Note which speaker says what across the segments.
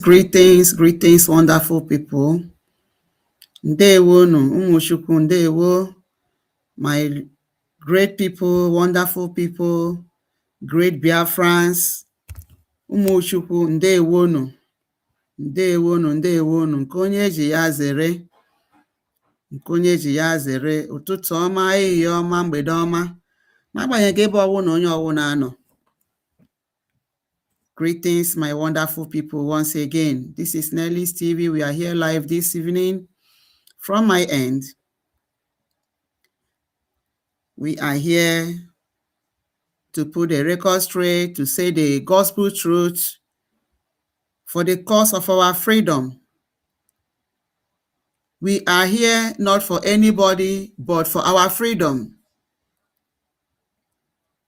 Speaker 1: Greetings, greetings, wonderful people. Ndewo no, umuchukwu, ndewo, my great people, wonderful people, great Biafrans, umuchukwu, ndewo no, ndewo no, ndewo no, nke onye eji ya zere, nke onye eji ya zere, ụtụtụ ọma, ehihie ọma, mgbede ọma, n'agbanyeghị ebe ọwụ na onye ọwụ na-anọ. Greetings, my wonderful people, once again. This is Nelly's TV. We are here live this evening. From my end, we are here to put the record straight, to say the gospel truth for the cause of our freedom. We are here not for anybody, but for our freedom.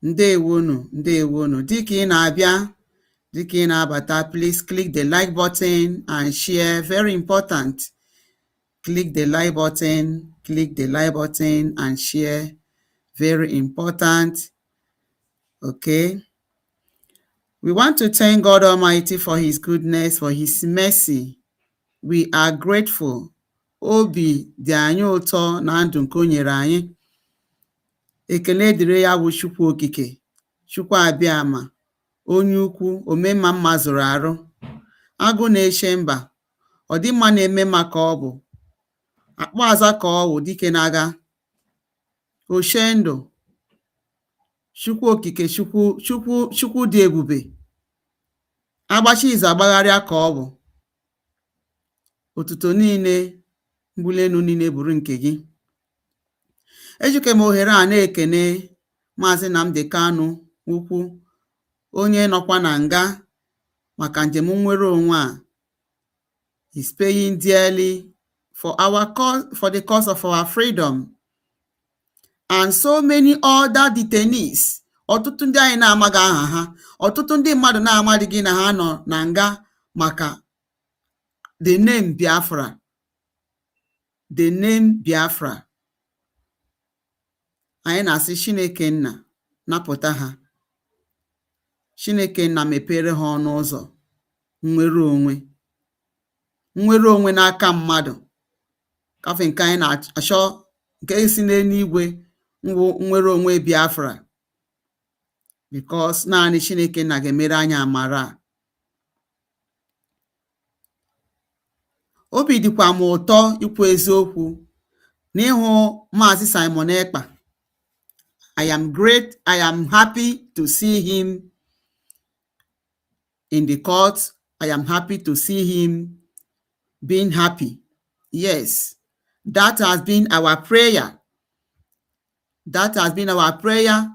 Speaker 1: Ndewonu, ndewonu. Dịka ị na-abịa, dịka ị na-abata, please click the like button and share. Very important. Click the like button and share. Very important. Okay. We want to thank God Almighty for his goodness, for his mercy. We are grateful. Obi dị anyị ụtọ na ndụ nke o nyere anyị. Ekele dịrị ya bụ Chukwu okike, Chukwu abịama, onye ukwu, omemma mma zụrụ arụ, agụ na-eche mba, ọ dị mma na-eme maka ọ bụ, akpọ aza ka ọ wụ dike na-aga, oche ndụ, Chukwu okike, Chukwu dị ebube, agbachi izu agbagharịa ka ọ bụ, otuto niile, mbulenu niile bụrụ nke gị. Ejike m ohere a na-ekene Maazị Nnamdi Kanu ukwu, onye nọkwa na nga maka njem nnwere onwe a. He's paying dearly for the cause of our freedom. And so many other detainees. Ọtụtụ ndị anyị na-amaghị aha ha, ọtụtụ ndị mmadụ na-amadịghị na ha nọ na nga maka the name Biafra. The name Biafra. Anyị na-asị Chineke nna napụta ha. Chineke nna mepere ha ọnụ ụzọ nnwere onwe. Nnwere onwe n'aka mmadụ. Kafe nke anyị na-achọ nke si n'eluigwe nnwere onwe Biafra. Because naanị Chineke nna ga-emere anyị amara. Obi dịkwa m ụtọ ikwu eziokwu n'ihu Maazị Simon Ekpa. I am happy to see him in the court. I am happy to see him being happy. Yes, that has been our prayer. That has been our prayer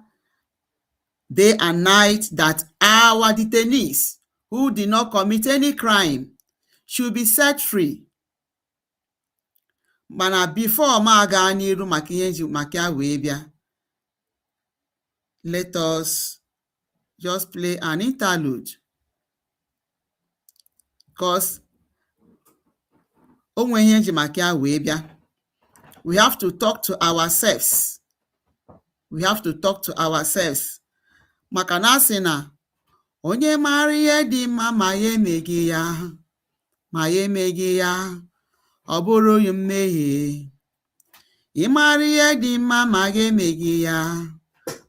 Speaker 1: day and night, that our detainees who did not commit any crime should be set free. Mana before ma aga n'iru maka ihe nji maka ya wee bịa, let us just play an interlude, because onwe ihe nji maka ya wee bịa. We have to talk to ourselves. We have to talk to ourselves. Maka na asị na onye mara ihe dị mma ma ya emeghị ya, ma ya emeghị ya, ọ bụrụ ya mmehie. Ị mara ihe dị mma ma ga emeghị ya,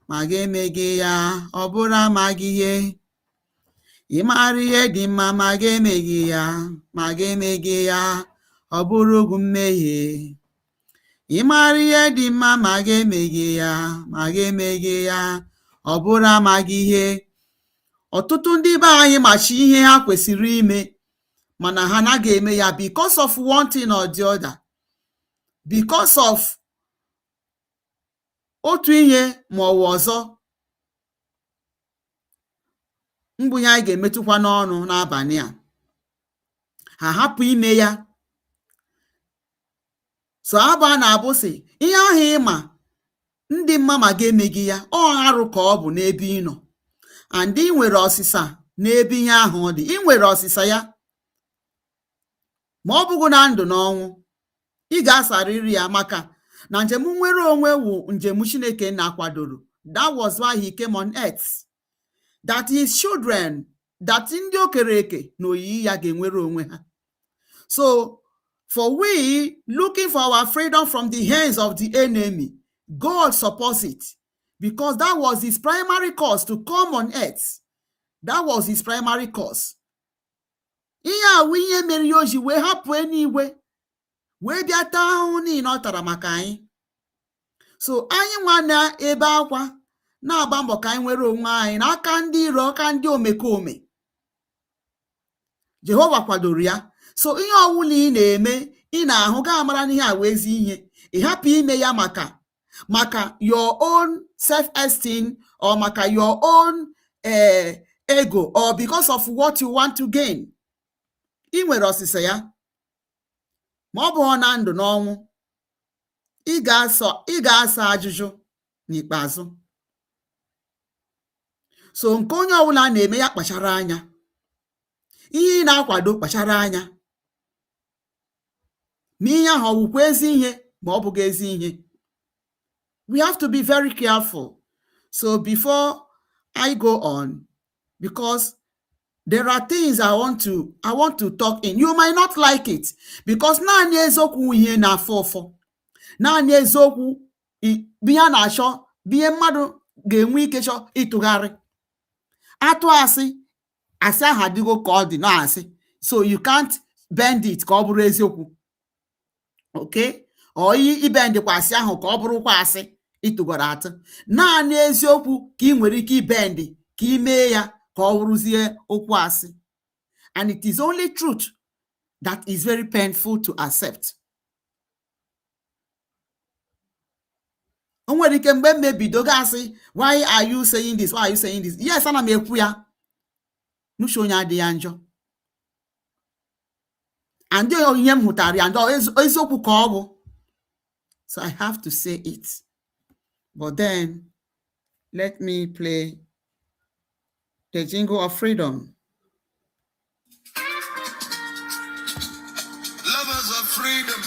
Speaker 1: ma ga emeghị ya, ọ bụrụ amaghị ihe. Ị mara ihe dị mma ma ga emeghị ya, ma ga emeghị ya, ọ bụrụ gị mmehie. Ị mara ihe dị mma ma ga emeghị ya, ma ga emeghị ya, ọ bụrụ amaghị ihe. Ọtụtụ ndị be anyị machi ihe ha kwesịrị ime, mana ha anaghị eme ya because of one thing or the other. Because of otu ihe ma ọ bụ ọzọ. Mbụ ya anyị ga-emetụkwa n'ọnụ n'abalị a. Ha hapụ ime ya. So aba na-abụ sị, ihe ahụ ịma ndị mma ma ga-emeghị ya, ọ arụ ka ọ bụ n'ebe ị nọ. And ị nwere ọsịsa n'ebe ihe ahụ ọ dị. Ị nwere ọsịsa ya. Ma ọ bụghị na ndụ na ọnwụ, ị ga-asarịrị ya, maka na njem nnwere onwe wụ njem Chineke na-akwadoro. That was why he came on earth. That his children that ndị okere eke na oyiyi ya ga-enwere onwe ha. So for we looking for our freedom from the hands of the enemy, God supports it because that was his primary cause to come on earth. That was his primary cause. Ihe awụ ihe mere ya o ji wee hapụ eluigwe wee bịa taa ahụhụ niile ọ tara maka anyị. So anyị nwa na ebe akwa na-agba mbọ ka anyị nwere onwe anyị n'aka ndị iro, aka ndị omekome. Jehova kwadoro ya. So ihe ọwụla ị na-eme, ị na-ahụ ga amara n'ihe a wee ezi ihe, ị hapụ ime ya maka your own self-esteem or maka your own ego or because of what you want to gain. Ị nwere ọsịsa ya ma ọ bụghị na ndụ n'ọnwụ, ị ga-asa ajụjụ n'ikpeazụ. So nke onye ọbụla na-eme ya kpachara anya, ihe ị na-akwado kpachara anya, ma ihe ahụ ọ bụkwa ezi ihe ma ọ bụghị ezi ihe. We have to be very careful. So before I go on, because there are things I want to talk in. You might not like it because naanị eziokwu ihe na-afọ ụfọ, naanị eziokwu biya na-achọ biye mmadụ ga-enwe ike chọ ịtụgharị. Atụ asị ahụ adịgo ka ọ dị na asị, so you can't bend it ka ọ bụrụ eziokwu. Okay? Or ibendịkwa asị ahụ ka ọ bụrụkwa asị ịtụgara atụ. Naanị eziokwu ka ị nwere ike ibendị ka ị mee ya ka ọ bụrụzie okwu asị. And it is only truth that is very painful to accept. O nwere ike mgbe m mebido gasị, why are you saying this? Why are you saying this? Yes, ana m ekwu ya n'uche onye adịghị ya njọ. And ihe m hụtara ya ndị eziokwu ka ọ bụ. So I have to say it. But then let me play the jingle of freedom.
Speaker 2: Lovers of freedom,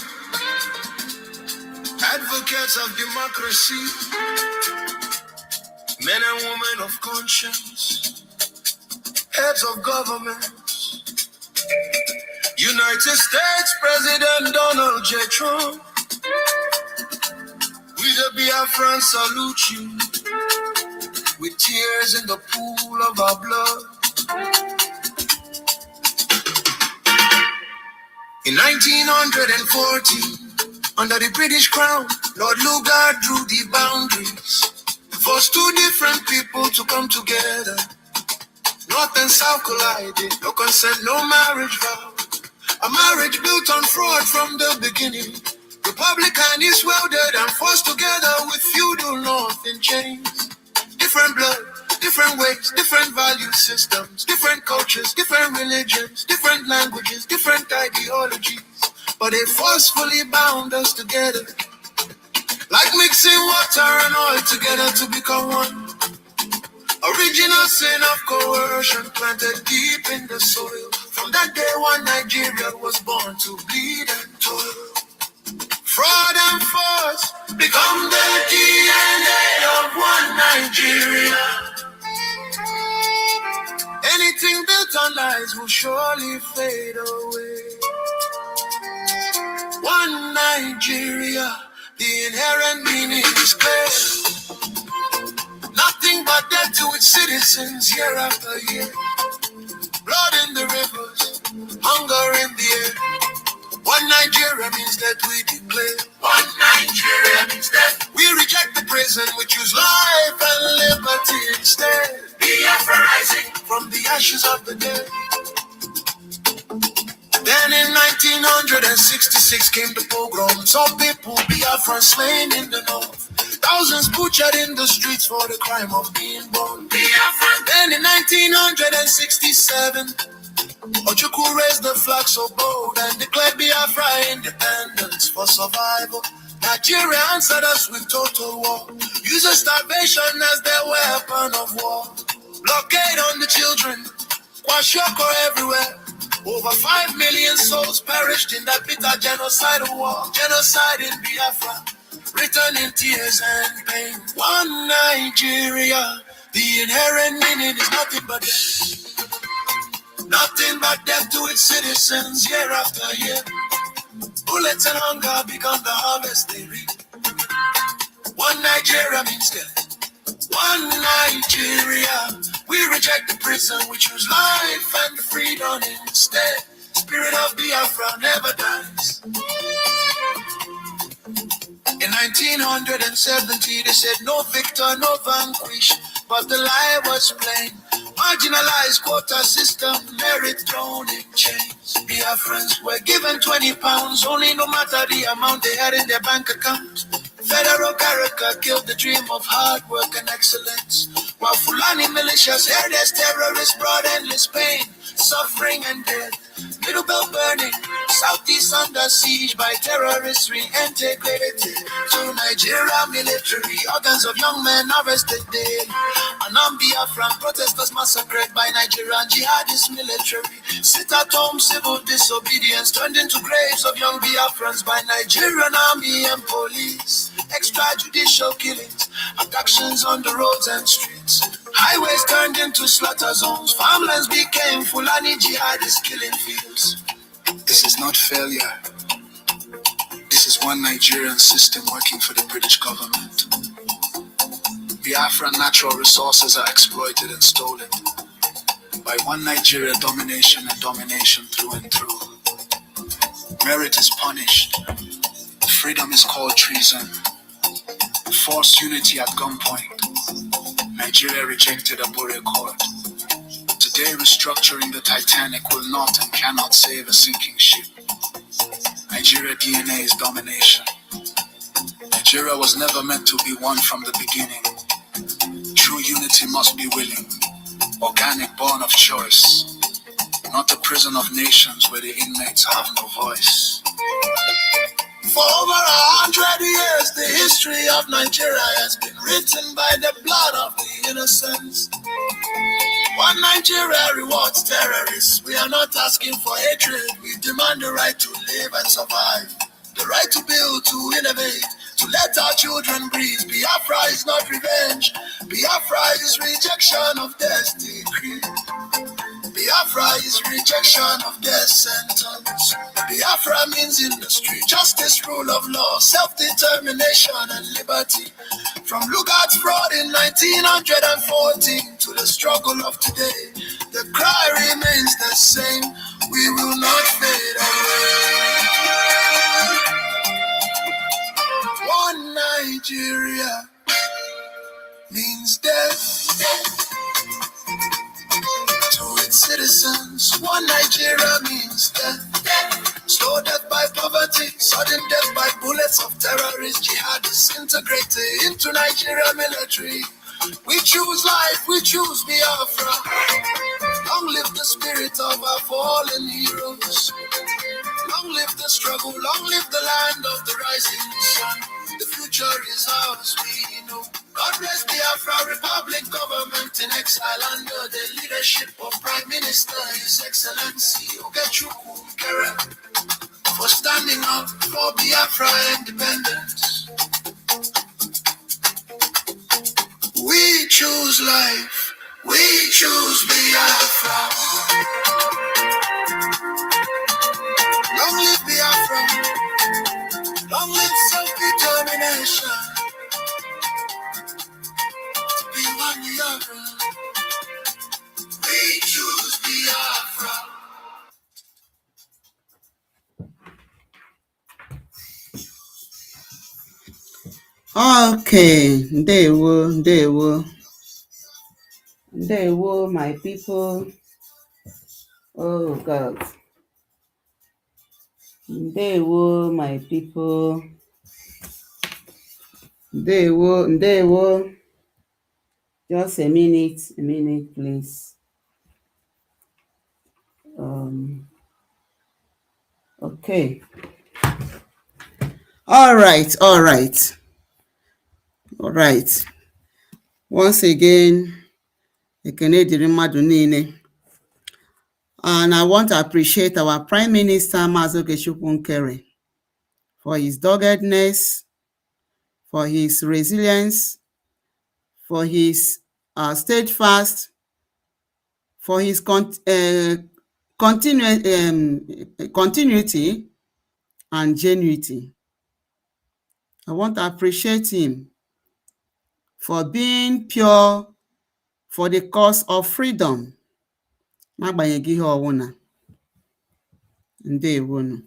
Speaker 2: advocates of democracy, men and women of conscience, heads of governments, United States President Donald J. Trump, we the Biafrans salute you with tears in the pool of our blood. In 1914, under the British Crown, Lord Lugard drew the boundaries, forced two different people to come together. North and South collided, no consent, no marriage vow. A marriage built on fraud from the beginning. Republican is welded and forced together with feudal North in chains. Different blood, different ways, different value systems, different cultures, different religions, different languages, different ideologies. But they forcefully bound us together, like mixing water and oil together to become one. Original sin of coercion planted deep in the soil. From that day one, Nigeria was born to bleed and toil. Fraud and force become the DNA of one Nigeria. Anything built on lies will surely fade away. One Nigeria, the inherent meaning is clear. Nothing but debt to its citizens year after year. Blood in the rivers, hunger in the air. One Nigeria means that we declare. One Nigeria means that we reject the prison, we choose life and liberty instead. Biafra rising from the ashes of the dead. Then in 1966 came the pogrom. Some people Biafran slain in the north. Thousands butchered in the streets for the crime of being born Biafran. Then in 1967, Ojukwu raised the flag so bold and declared Biafra independence for survival. Nigeria answered us with total war, using starvation as their weapon of war. Blockade on the children, kwashiorkor everywhere. Over 5 million souls perished in that bitter genocidal war. Genocide in Biafra, written in tears and pain. One Nigeria, the inherent meaning is nothing but death. Nothing but death to its citizens year after year. Bullets and hunger become the harvest they reap. One Nigeria means death. One Nigeria. We reject the prison, we choose life and freedom instead. Spirit of Biafra never dies. In 1970, they said no victor, no vanquish, but the lie was plain. Marginalized quota system, merit thrown in chains. Biafrans were given 20 pounds, only no matter the amount they had in their bank account. Federal character killed the dream of hard work and excellence, while Fulani militias held as terrorists brought endless pain, suffering and death. Middle belt burning, southeast under siege by terrorists reintegrated to Nigeria military. Organs of young men arrested daily. Anam Biafran protesters massacred by Nigerian jihadist military. Sit-at-home civil disobedience turned into graves of young Biafrans by Nigerian army and police. Extrajudicial killings, abductions on the roads and streets. Highways turned into slaughter zones. Farmlands became Fulani jihadist killing fields. This is not failure. This is one Nigerian system working for the British government. Biafran natural resources are exploited and stolen by one Nigeria domination and domination through and through. Merit is punished. Freedom is called treason. Forced unity at gunpoint. Nigeria rejected a Bore Accord. Today, restructuring the Titanic will not and cannot save a sinking ship. Nigeria DNA is domination. Nigeria was never meant to be one from the beginning. True unity must be willing, organic, born of choice, not a prison of nations where the inmates have no voice. For over 100 years, the history of Nigeria has been written by the blood of the innocents. One Nigeria rewards terrorists. We are not asking for hatred. We demand the right to live and survive, the right to build, to innovate, to let our children breathe. Biafra is not revenge. Biafra is rejection of death's decree. Biafra is rejection of death sentence. Biafra means industry, justice, rule of law, self-determination and liberty. From Lugard's fraud in 1914 to the struggle of today, the cry remains the same. We will not fade away. One Nigeria means death to its citizens. One Nigeria means death. Slow death by poverty, sudden death by bullets of terrorists, jihadists integrated into Nigeria military. We choose life, we choose Biafra. Long live the spirit of our fallen heroes. Long live the struggle, long live the land of the rising sun. The future is ours, we know. God bless Biafra Republic government in exile under the leadership of Prime Minister His Excellency Ogechukwu Kere, for standing up for Biafra independence. We choose life, we choose Biafra. Long live Biafra, long live self-determination. To be one Biafra, we choose Biafra.
Speaker 1: Okay, ndewo, my people. Oh God, ndewo, my people. Ndewo. Just a minute, please. Okay. All right. Once again, ekene dịrị mmadụ niile. And I want to appreciate our Prime Minister, Maazị Ogechukwu Nkere, for his doggedness, for his resilience, for his steadfast, for his continuity and genuity. I want to appreciate him for being pure for the cause of freedom. N'agbanyeghị ihe ọwụna. Ndewonu.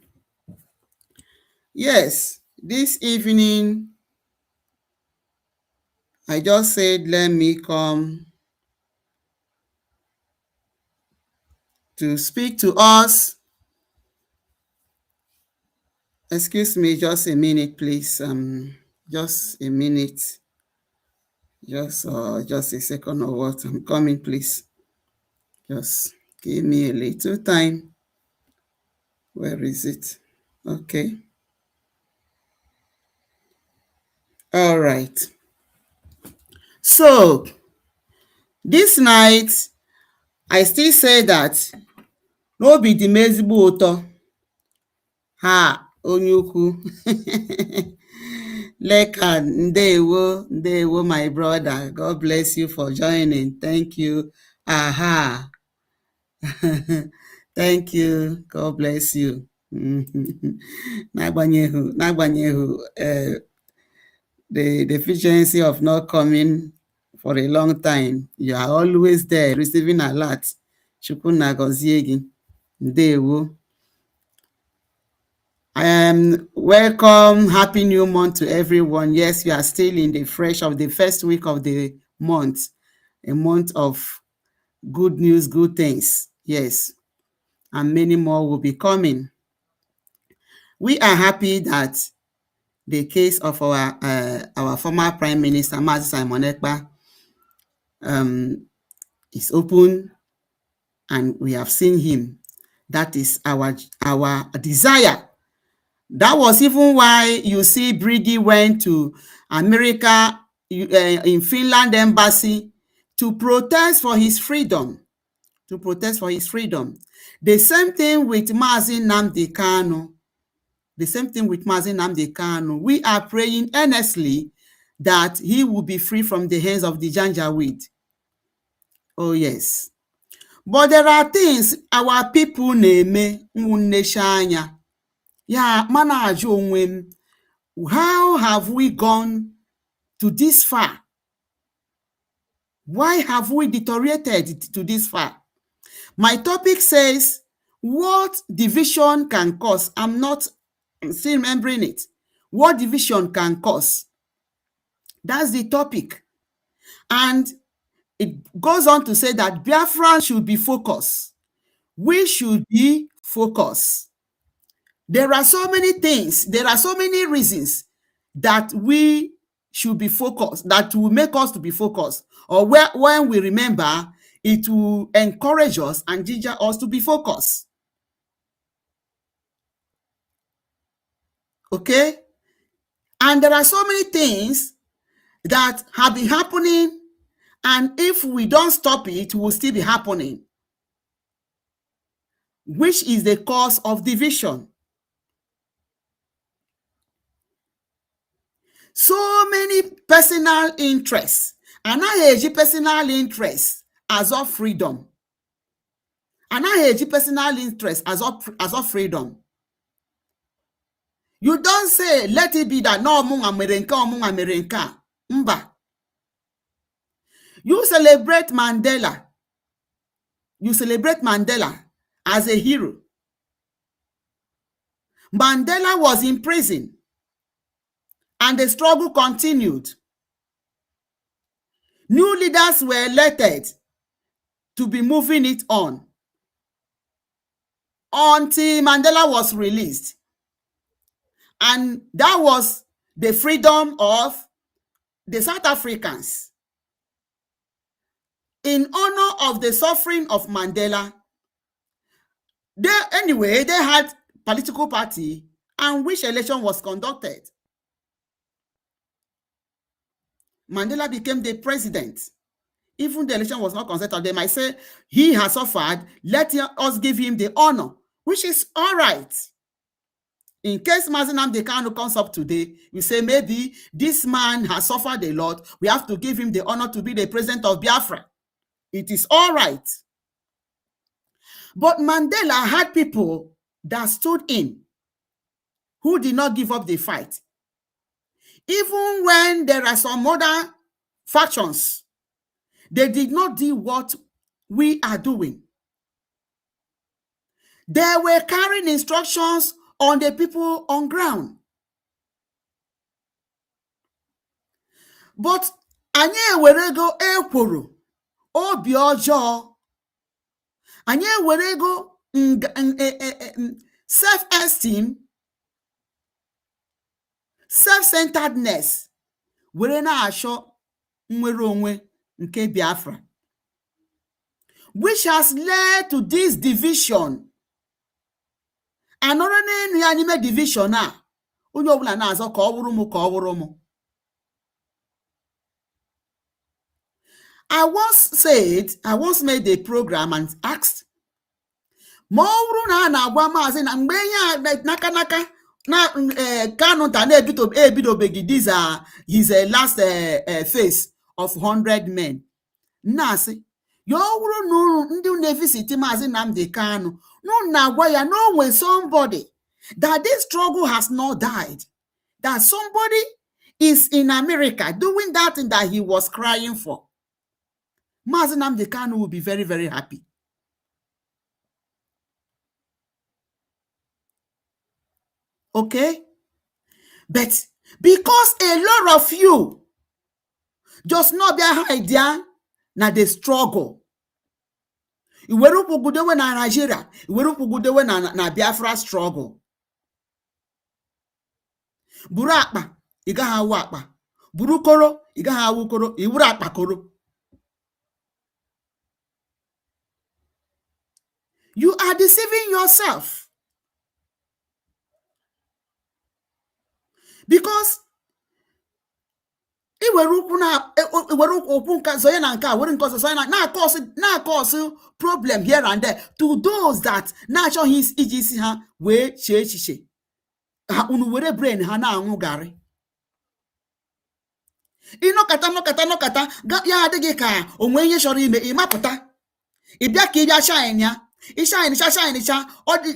Speaker 1: Yes, this evening, I just said, let me come to speak to us. Excuse me, just a minute, please. Just a minute. Just a second or what. I'm coming, please. Just give me a little time. Where is it? Okay. All right. So, this night, I still say that no be the ezigbo ụtọ. Ha, onye ukwu. Leka, ndewo, my brother. God bless you for joining. Thank you. Aha. Thank you. God bless you. N'agbanyeghị the deficiency of not coming for a long time, you are always there receiving alert. Chukwu na-agọzie gị. Ndewo. Welcome, happy new month to everyone. Yes, we are still in the fresh of the first week of the month, a month of good news, good things. Yes, and many more will be coming. We are happy that the case of our former Prime Minister, Mazi Simon Ekpa, is open, and we have seen him. That is our desire. That was even why you see Brady went to America, in Finland embassy, to protest for his freedom. The same thing with Mazi Nnamdi Kanu. We are praying earnestly that he will be free from the hands of the Janjaweed. Oh yes. But there are things our people na-eme nwunnecha anya. Yeah, mana ajụ onwe m, how have we gone to this far? Why have we deteriorated to this far? My topic says, what division can cause? I'm still remembering it. What division can cause? That's the topic. And it goes on to say that Biafrans should be focused. We should be focused. There are so many things, there are so many reasons that we should be focused, that will make us to be focused. Or when we remember, it will encourage us and ginger us to be focused. Okay? And there are so many things that have been happening, and if we don't stop it, it will still be happening, which is the cause of division. So many personal interests. Anaghị personal interest as of freedom. Anaghị personal interest as of freedom. You don't say, let it be that no ọmụnwa mere nke ọmụnwa mere nke a. Mba. You celebrate Mandela. You celebrate Mandela as a hero. Mandela was in prison, and the struggle continued. New leaders were elected to be moving it on until Mandela was released. And that was the freedom of the South Africans. In honor of the suffering of Mandela, they had political party, and which election was conducted. Mandela became the president. Even the election was not conducted, they might say, he has suffered, let us give him the honor, which is all right. In case Mazi Nnamdi Kanu comes up today, we say maybe this man has suffered a lot, we have to give him the honor to be the president of Biafra. It is all right. But Mandela had people that stood in, who did not give up the fight. Even when there are some other factions, they did not do what we are doing. They were carrying instructions on the people on ground. But anyị ewerego ekworo, obi ọjọọ, anyị ewerego self-esteem, self-centeredness, were na-achọ nnwere onwe nke Biafra, which has led to this division. Anọrọ n'elu ya n'ime division a, onye ọbụla na-azọ ka ọ wụrụ m ka ọ wụrụ m. I once made a program and asked, ma ọ bụrụ na a na-agwa maazị na mgbe ihe n'aka na Kanu ta na-ebidobeghị these are his last phase of 100 men. Na-asị, ya ọ bụrụ na ndị na-evisit maazị Nnamdi Kanu, na-agwa ya na onwe somebody, that this struggle has not died, that somebody is in America doing that thing that he was crying for. Maazị Nnamdi Kanu will be very, very happy. Okay? But because a lot of you just not their idea na the struggle. Iwere ukwu na Nigeria, iwere ukwu na Biafra struggle. Buru akpa, ị gaghị awụ akpa. Buru koro, ị gaghị awụ koro, iwuru akpa koro. You are deceiving yourself. Because iwere ukwu nka zonye na nka were nke ọzọ zonye na cause problem here and there to those that na-achọghị iji isi ha wee chee echiche. Ha unu were brain ha na-aṅụ garị. Ịnọkata ya adịghị ka onwe ihe chọrọ ime, ịmapụta ịbịa ka ịbịa shine ya, shine cha ọ dị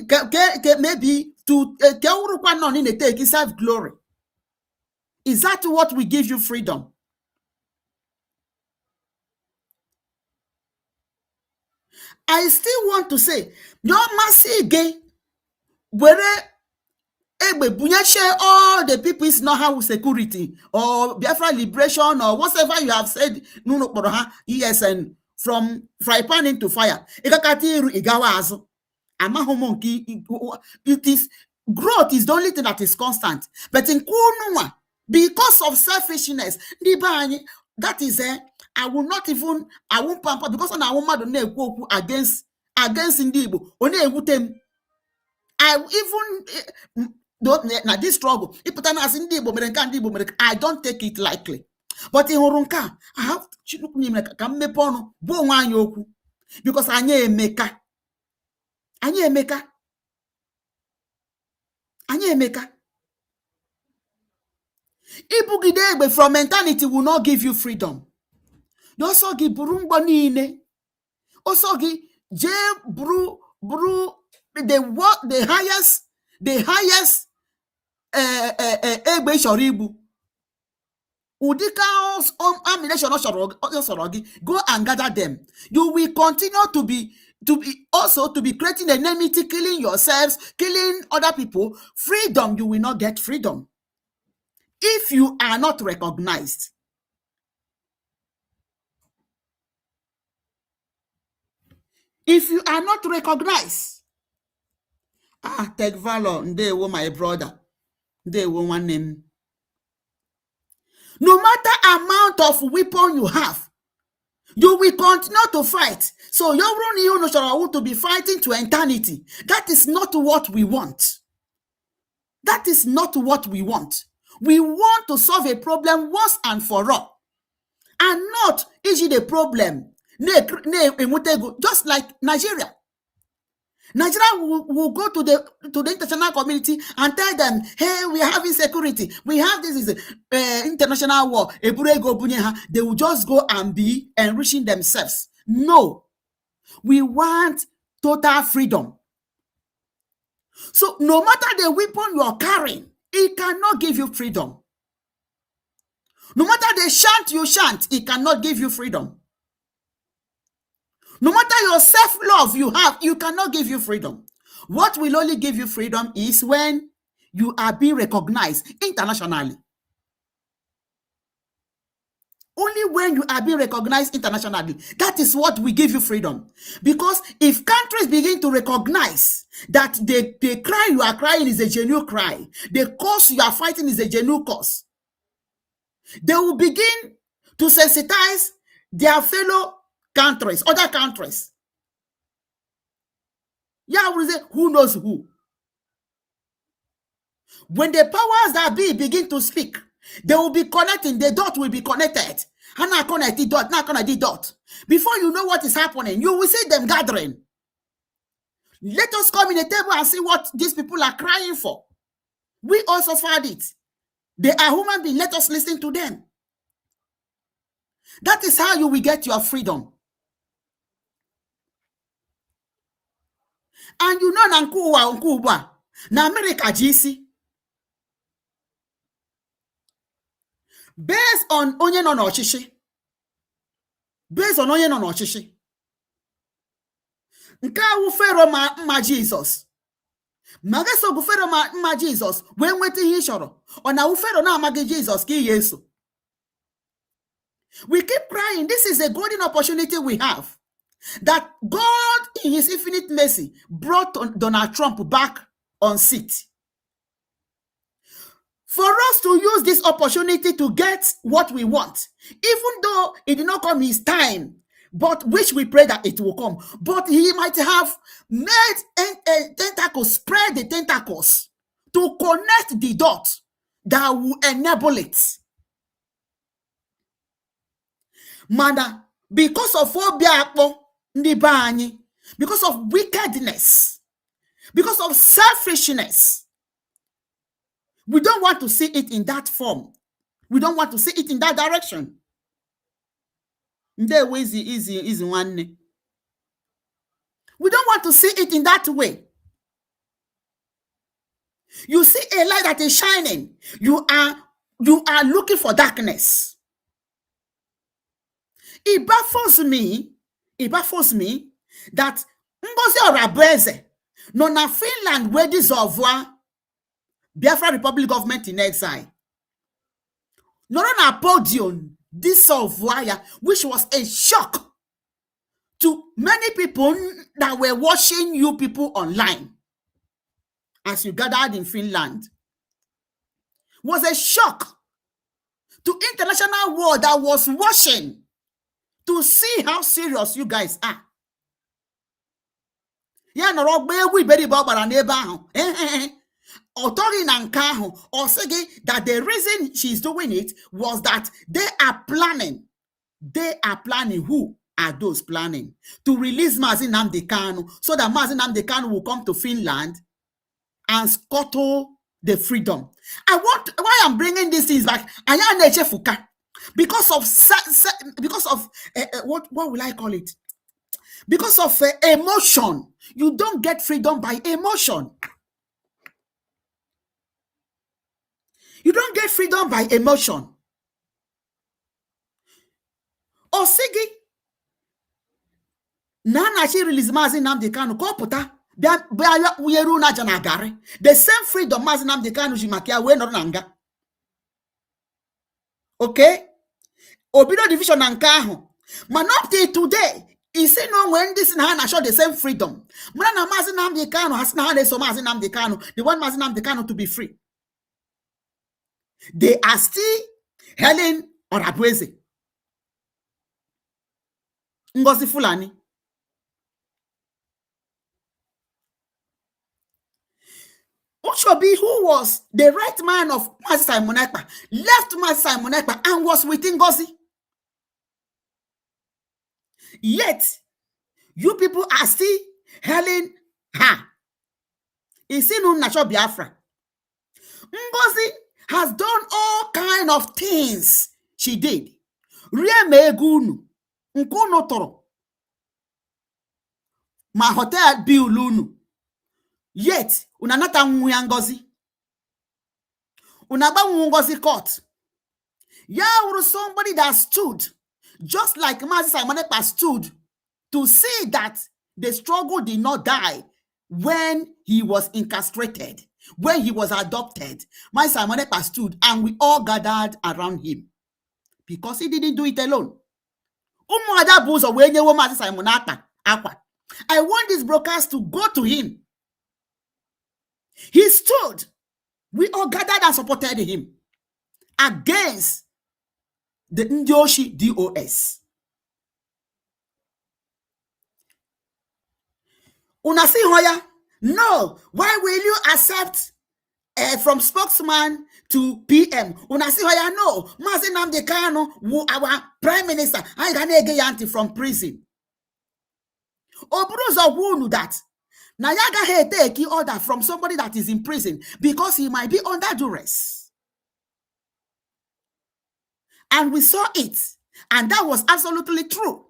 Speaker 1: maybe to ke urukwa nọ na take self glory. Is that what will give you freedom? I still want to say, no mercy again, where share all the people is not how security or Biafra liberation or whatever you have said. No, yes, and from fry pan into fire. It is growth is the only thing that is constant. But in Kunuma, because of selfishness, that is I won't pamper because I won't against Indibo. I even now this struggle, I don't take it lightly. But in Horunka, I have to because anya emeka. Ibugide from mentality will not give you freedom. You also give burungbo niile. Also give bru the highest egbe shoribu. Udika go and gather them. You will continue to be creating enmity, killing yourselves, killing other people. Freedom, you will not get freedom if you are not recognized. If you are not recognized, take valor. They were my brother. They were one name. No matter amount of weapon you have, you will continue to fight. So you want to be fighting to eternity. That is not what we want. That is not what we want. We want to solve a problem once and for all, and not issue the problem. Just like Nigeria. Nigeria will go to the international community and tell them, hey, we are having security. We have this is international war. They will just go and be enriching themselves. No. We want Total freedom. So no matter the weapon you are carrying, it cannot give you freedom. No matter the chant you chant, it cannot give you freedom. No matter your self-love you have, you cannot give you freedom. What will only give you freedom is when you are being recognized internationally. Only when you are being recognized internationally. That is what will give you freedom. Because if countries begin to recognize that the cry you are crying is a genuine cry, the cause you are fighting is a genuine cause, they will begin to sensitize their fellow countries, other countries. Yeah, we say, who knows who? When the powers that be begin to speak, they will be connecting, the dot will be connected. And now connect the dot, now connect the dot. Before you know what is happening, you will see them gathering. Let us come in a table and see what these people are crying for. We also suffered it. They are human beings. Let us listen to them. That is how you will get your freedom. And you know na nkuwa na America GC. Based on onye no n'ọchịchị. Based on onye no n'ọchịchị. Nke awụ Fero ma Jesus. Magaso bụ Fero ma Jesus wee nweta ihe ị chọrọ. Ọ na Fero na-amaghị Jesus ka ihe eso. We keep crying. This is a golden opportunity we have. That God in his infinite mercy brought Donald Trump back on seat. For us to use this opportunity to get what we want, even though it did not come his time, but which we pray that it will come. But he might have made tentacles, spread the tentacles to connect the dots that will enable it. Mana, because of because of wickedness, because of selfishness, we don't want to see it in that form. We don't want to see it in that direction. We don't want to see it in that way. You see a light that is shining. You are looking for darkness. It baffles me that Ngozi Orabueze no na Finland where dissolve Biafra Republic government in exile. No na podium dissolve which was a shock to many people that were watching you people online as you gathered in Finland. Was a shock to international world that was watching to see how serious you guys are. Ya nọrọ gba egwu iberibe ọ gbara n'ebe ahụ. Ọtọghị na nke ahụ, ọ sị gị that the reason she's doing it was that they are planning. Who are those planning? To release Mazi Nnamdi Kanu so that Mazi Nnamdi Kanu will come to Finland and scuttle the freedom. Why I'm bringing these things back, because of what will I call it? Because of emotion. You don't get freedom by emotion. You don't get freedom by emotion. Osigi na she release Mazi Nnamdi Kanu koputa the same freedom Mazi Nnamdi Kanu ji makia we no nanga. Okay? Obido division na nke ahụ. Man up till today, you see no when this na show the same freedom. Mana Mazi Nnamdi Kanu has na so Mazi Nnamdi Kanu, they want Mazi Nnamdi Kanu to be free. They are still Helen Orabueze, Ngozi Fulani. Oshobi, who was the right man of Mazi Simon Ekpa, left Mazi Simon Ekpa and was with Ngozi. Yet, you people are still hailing her. Is it no natural Biafra? Ngozi has done all kind of things she did. ma hotel bill unu, yet una nata nwu ya Ngozi, una gbanwu Ngozi court. Ya wuru somebody that stood just like Mazi Simon Ekpa stood to see that the struggle did not die when he was incarcerated, when he was adopted. Mazi Simon Ekpa stood and we all gathered around him because he didn't do it alone. I want these brokers to go to him. He stood. We all gathered and supported him against the Ndioshi DOS. Una see Hoya? No. Why will you accept from spokesman to PM? Una see Hoya? No. Mazi Nnamdi Kanu, our prime minister, I can get from prison. Obruzo wunu that. Now Yaga take order from somebody that is in prison because he might be under duress. And we saw it. And that was absolutely true.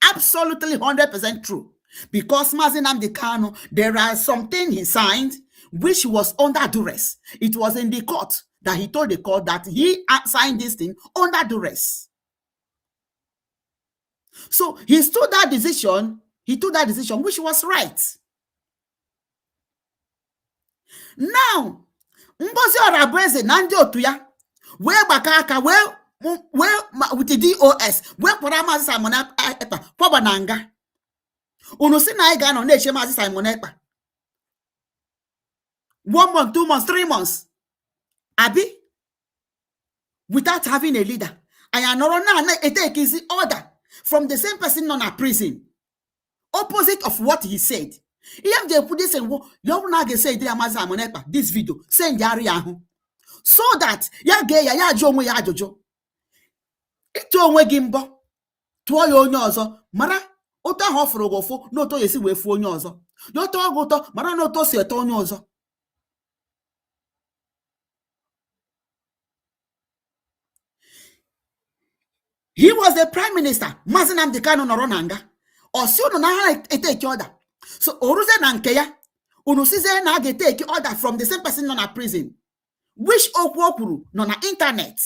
Speaker 1: Absolutely 100% true. Because Mazi Nnamdi Kanu, there are something he signed which was under duress. It was in the court that he told the court that he signed this thing under duress. So he took that decision which was right. Now, Ngozi Orabueze na ndị otu ya wee gbaka aka wee with the DOS wee kpọrọ Mazi Simon Ekpa kwaba na nga. Unu si na anyị ga-anọ na-eche Mazi Simon Ekpa 1 month, 2 months, 3 months, abi, without having a leader. I anọrọ na take his order from the same person nọ na prison, opposite of what he said. Ihe put this in ya na ga-say dị Mazi Simon Ekpa this video send ya ahụ so that ya ga ya ajụ onwe ya ajụjụ. Ịtụ onwe gị mbọ tụọ ya onye ọzọ mara ụtọ ahụ ọfụrụ gị ụfụ na ụtọ ya esi wee fụ onye ọzọ. Ya ụtọ ọgụ ụtọ mara na ụtọ si eto onye ọzọ. He was the prime minister. Mazi Nnamdi Kanu nọrọ na nga. Osi unu na ha take order. So oruze na nke ya unu size na ga take order from the same person nọ na prison, which okwu okwuru nọ na internet.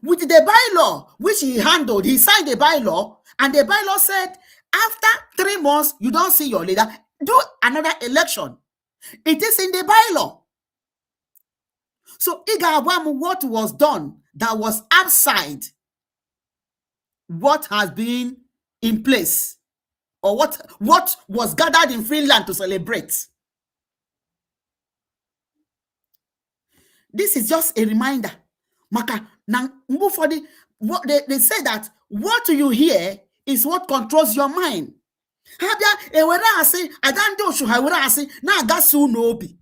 Speaker 1: With the bylaw which he handled, he signed the bylaw, and the bylaw said after 3 months you don't see your leader, do another election. It is in the bylaw. So what was done that was outside what has been in place, or what was gathered in Finland to celebrate. This is just a reminder. Maka na move for the what they say that what you hear is what controls your mind. Habia ewere asị ada ndị oshu ha were asị na-agasi unu obi.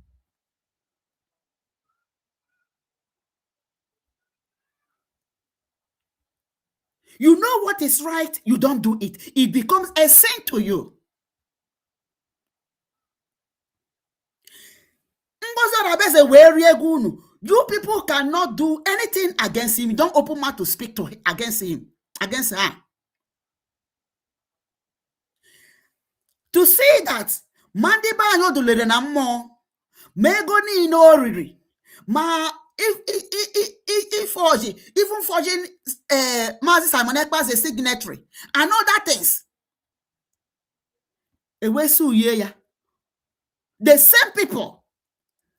Speaker 1: You know what is right, you don't do it. It becomes a sin to you. You people cannot do anything against him. Don't open mouth to speak to him, against her. To see that Mandiba Yodulere na mo Megoni no oriri ma if even forging Mazi Simon Ekpa's a signatory and other things. The same people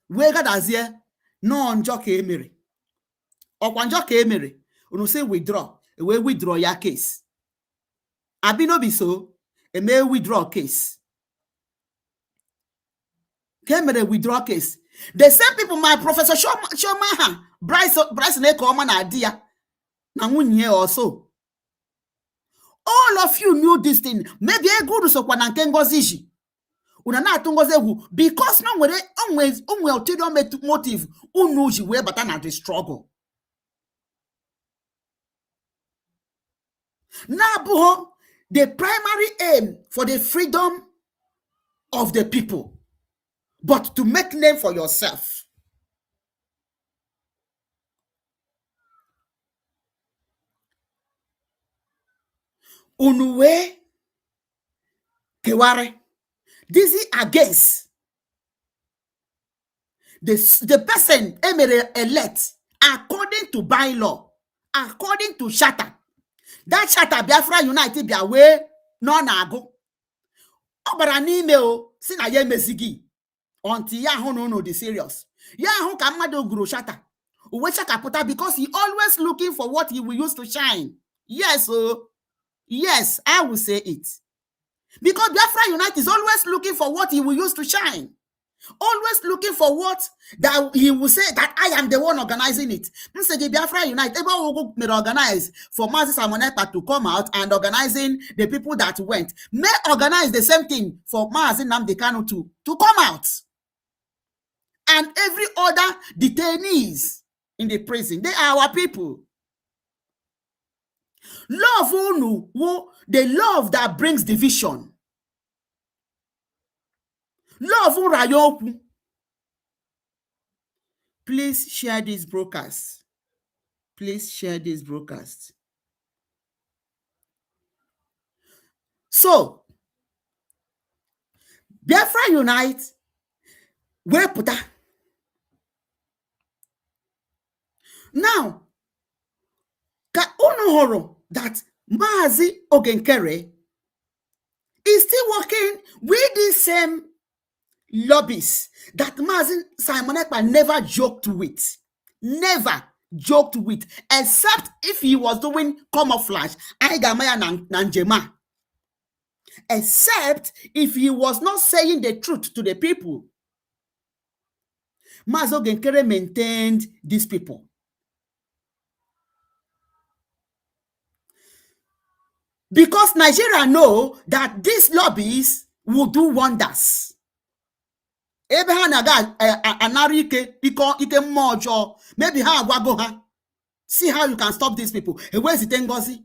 Speaker 1: we got as here no njo ka emere. Okwa njo ka emere. Unu say withdraw. We withdraw your case. Abi no be so. E may withdraw case. Kemere withdraw case. The same people, my Professor Shomaha, Bryce Nekoma na Adia, na nwunye also. All of you knew this thing. Maybe a good so kwa nke Ngozi una na atungoze wu because no nwere onwe ulterior motive unu ji wee bata na the struggle. Na the primary aim for the freedom of the people, but to make name for yourself. Unuwe keware. This is against the person emere elect according to bylaw, according to charter. That charter Biafra United bia wee no na-agụ. Ọ bara n'ime o si na ya emezigi until ya hụ no the serious. Ya hụ ka mmadụ gụrụ charter. Uwe chakapụta because he always looking for what he will use to shine. Yes, yes, I will say it. Because Biafra United is always looking for what he will use to shine. Always looking for what that he will say that I am the one organizing it. Mr. Biafra United may organize for Mazi Simon Ekpa to come out and organizing the people that went. May organize the same thing for Mazi Nnamdi Kanu to come out. And every other detainees in the prison, they are our people. Love unu, the love that brings division. Love urayoku. Please share this broadcast. Please share this broadcast. So, Biafra Unite, where puta. Now, ka unu horo that Mazi Ogenkere is still working with the same lobbies that Mazi Simon Ekpa never joked with. Never joked with, except if he was doing camouflage. Aigamaya Nanjema. Except if he was not saying the truth to the people. Mazi Ogenkere maintained these people. Because Nigeria know that these lobbies will do wonders. Abraham Anarike, maybe ha. See how you can stop these people. Where's it Ngozi?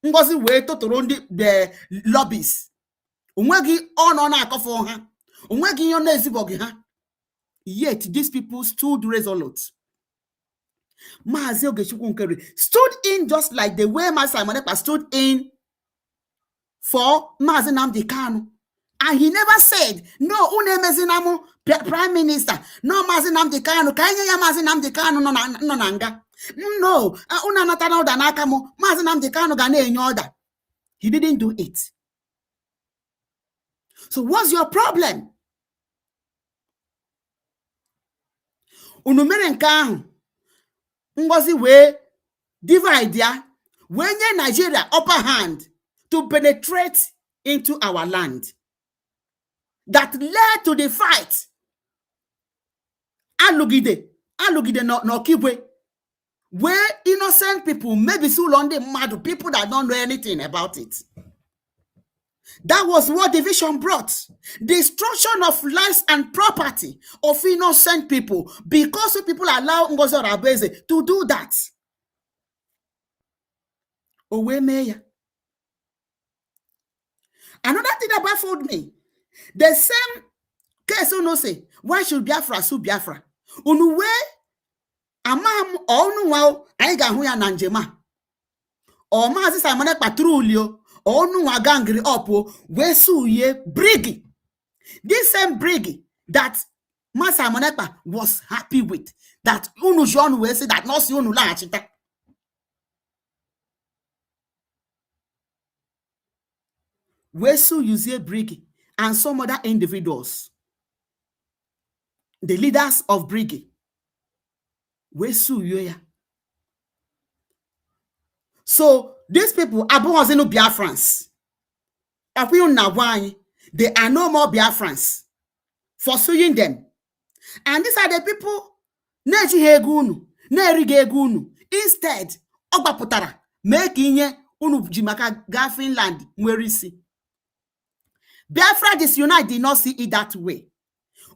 Speaker 1: Ngozi way to run the lobbies. Unwegi on akofo ha. Unwegi yon ezibogi ha. Yet these people stood resolute. Mazi Ogenkere stood in just like the way Mazi Simon Ekpa stood in for Mazi Nnamdi Kanu. And he never said, no, unemezinamu prime minister, no Mazi Nnamdi Kanu, kanye ya Mazi Nnamdi Kanu no nanga. No, una natana oda nakamo, Mazi Nnamdi Kanu gane enyoda. He didn't do it. So what's your problem? Unumere nke ahụ. Ngozi we divide ya, when Nigeria upper hand to penetrate into our land. That led to the fight. Alugide no kibwe. Where innocent people, maybe so long mad people that don't know anything about it. That was what division brought. Destruction of lives and property of innocent people because people allow Ngozi Orabeze to do that. Owe Meya. Another thing that baffled me, the same case no say, why should Biafra sue Biafra? Unuwe amam onu wa anyị ga-ahụ ya na njema. O Mazi Simon Ekpa patrolio onu wa gangri up we sue ye brig. This same brig that Mazi Simon Ekpa was happy with, that unu John we say that no si unu la achita. We sue use brig and some other individuals. The leaders of Brigade. We sue you. So these people are no Biafrans. They are no more Biafrans for suing them. And these are the people instead Ogbaputara make inye unu jimaka ga Finland mwerisi. Biafra Disunite did not see it that way.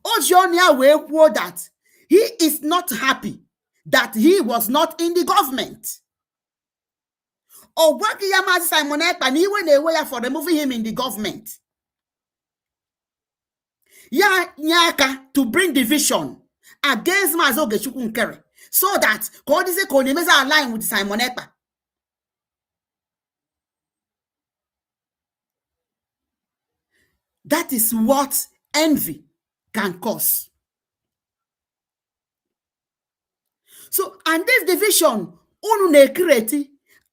Speaker 1: Ojonia we quote that he is not happy that he was not in the government. Or what Mazi Simon Ekpa and he went away for removing him in the government. Ya nyaka to bring division against Mazi Ogenkere so that Kodise Konemeza align with Simon Ekpa. That is what envy can cause. So, and this division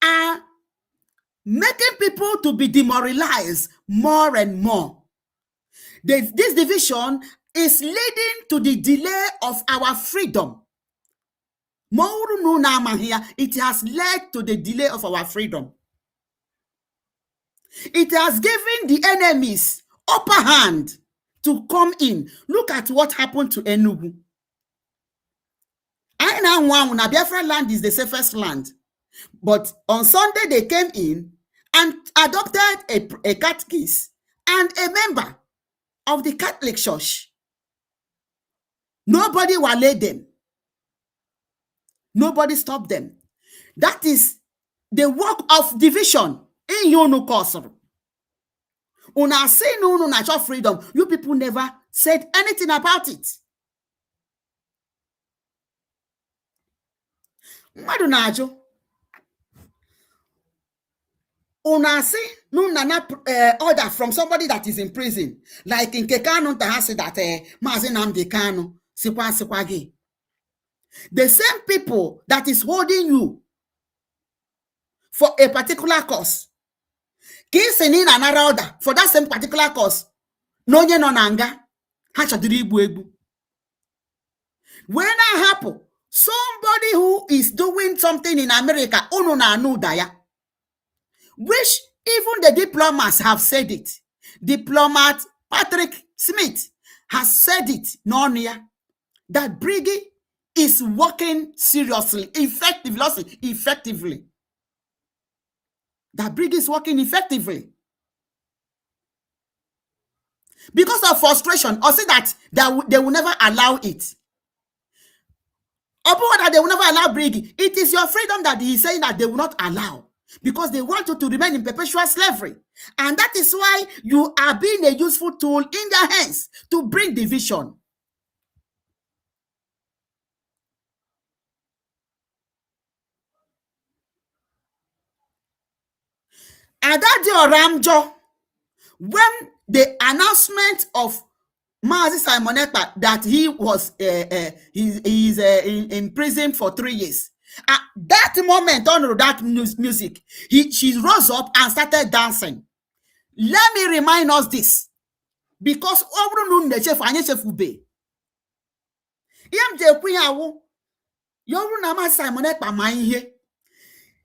Speaker 1: are making people to be demoralized more and more. This division is leading to the delay of our freedom. It has led to the delay of our freedom. It has given the enemies upper hand to come in. Look at what happened to Enugu. Biafra land is the safest land. But on Sunday, they came in and adopted a catechist and a member of the Catholic Church. Nobody waylaid them. Nobody stopped them. That is the work of division in Yonu Kosoro. Una say no natural freedom. You people never said anything about it. Madu najo. Una say no nana order from somebody that is in prison. Like in Kekano Tahasi that Mazinam Dekano Sikwagi. The same people that is holding you for a particular cause. Kissing in another order for that same particular cause. No nye no nanga. Hachadiri egbu. When that happen, somebody who is doing something in America, which even the diplomats have said it. Diplomat Patrick Smith has said it, that Briggy is working seriously, effectively. That Briggy is working effectively. Because of frustration, or say that they will never allow it. That they will never allow Briggy. It is your freedom that he is saying that they will not allow. Because they want you to remain in perpetual slavery. And that is why you are being a useful tool in their hands to bring division. Adadio Ramjo, when the announcement of Mazi Simon Ekpa that he was in prison for 3 years, at that moment on that music, she rose up and started dancing. Let me remind us this, because Simon Ekpa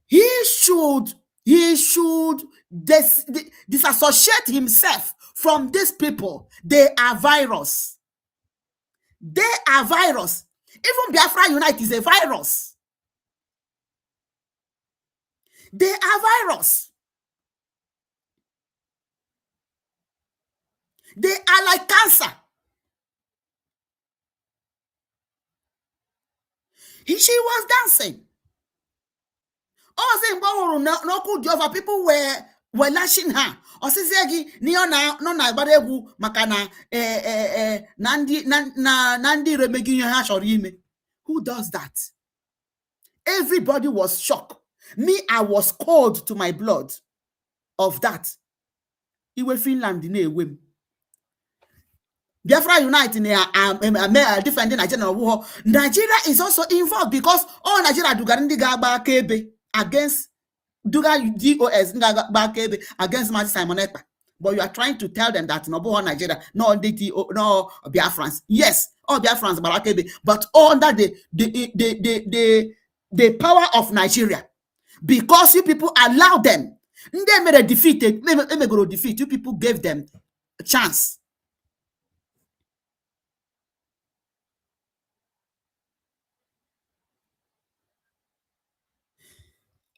Speaker 1: he should disassociate himself from these people. They are virus. They are virus. Even Biafra Unite is a virus. They are virus. They are like cancer. She was dancing. People were lashing her. Who does that? Everybody was shocked. Me, I was cold to my blood of that. Iwe Finland in a whim. Biafra Unite defending Nigeria war. Nigeria is also involved because all Nigeria Dugarindi Gaba Kebe against Duga DOS Kebe against Mazi Simon Ekpa. But you are trying to tell them that no Nigeria, no DTO, no Biafrans. Yes, all Biafrans Barakebe, but under the power of Nigeria. Because you people allowed them. They made a defeat. They go defeat. You people gave them a chance.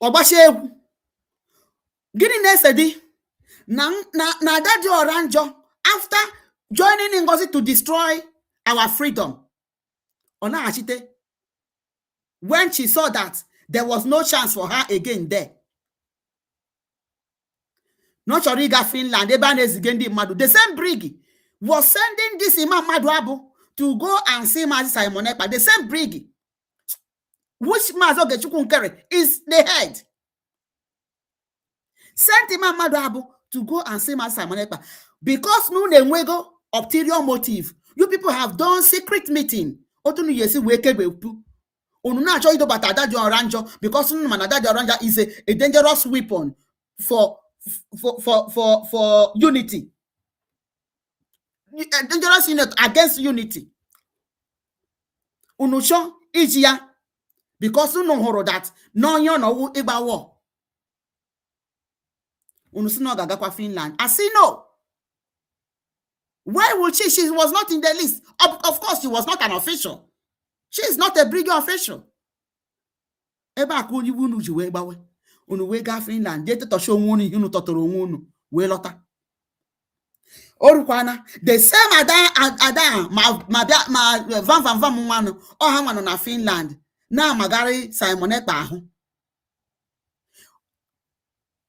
Speaker 1: Obashe gini nesedi na Daddy Oranjo after joining Ngozi to destroy our freedom. Ona Achite, when she saw that there was no chance for her again there. Not Choriga Finland, the same Briggy was sending this Imam Maduabu to go and see Mazi Simon Ekpa. The same Briggy, which Mazo Gechukunkere is the head, sent Imam Maduabu to go and see Mazi Simon Ekpa. because no enwego ulterior motive. You people have done secret meeting. Otunu yesi weke bepu. Unu na achọ idobata Adaji Oranjo because unu mana Adaji Oranjo is a dangerous weapon for unity. A dangerous unit against unity. Unu chọ iji ya because unu hụrụ that n'onye ọnọwụ ịgba war. Unu si na ọ ga-agakwa Finland. I say no. Why would she? She was not in the list. Of course, she was not an official. She is not a brigade official. Ebe a ka unu ji wee gbawe. Unu wee gaa Finland. Jee tetoshi onwe unu ihe unu tọtọrọ onwe unu wee lọta. Orukwana the same ada ma vam nwanu ọha nwanọ na Finland na amagari Simon Ekpa ahụ.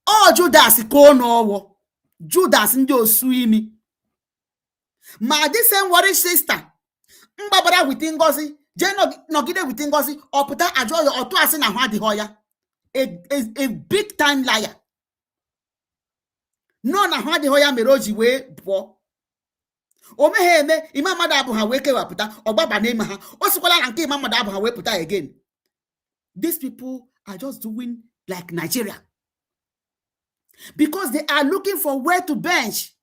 Speaker 1: Ọ Judas ka ọ n'ọwọ. Judas ndị osu imi. Ma this same worried sister mgbabara with Ngozi je nọgide with Ngozi ọpụta ajọ ya ọtụ asị na ahụ adịghị ya. A big time liar. No na ahụ adịghị ya mere o ji wee pụọ. O meghe eme Imam Mmadụ abụ ha wee kewapụta ọgbaba n'ime ha. O sikwala na nke Imam Mmadụ abụ ha wee pụta again. These people are just doing like Nigeria because they are looking for where to bench.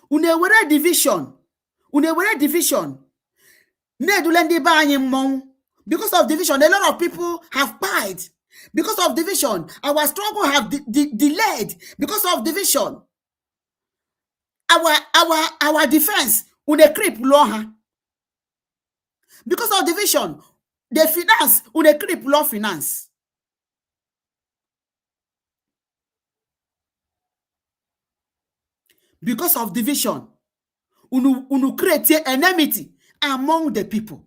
Speaker 1: Unewere division. Na-edule ndị be anyị mmọnwụ. Because of division, a lot of people have died. Because of division, our struggle have delayed. Because of division, our defense une creep low. Because of division, the finance une creep low finance. Because of division, unu create enmity among the people.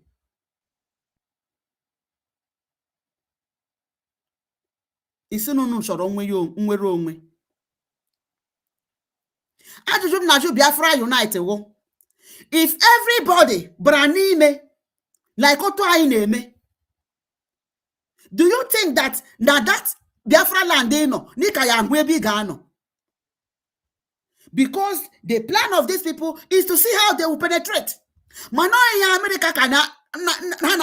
Speaker 1: Isi nunu chọrọ nwere onwe. Ajụjụ m na-ajụ Biafra Unite wo. If everybody bara n'ime like otu anyị na-eme, do you think that that Biafra land nọ nika ya ahụ ebe ị ga-anọ? Because the plan of these people is to see how they will penetrate. Mana ya America ka na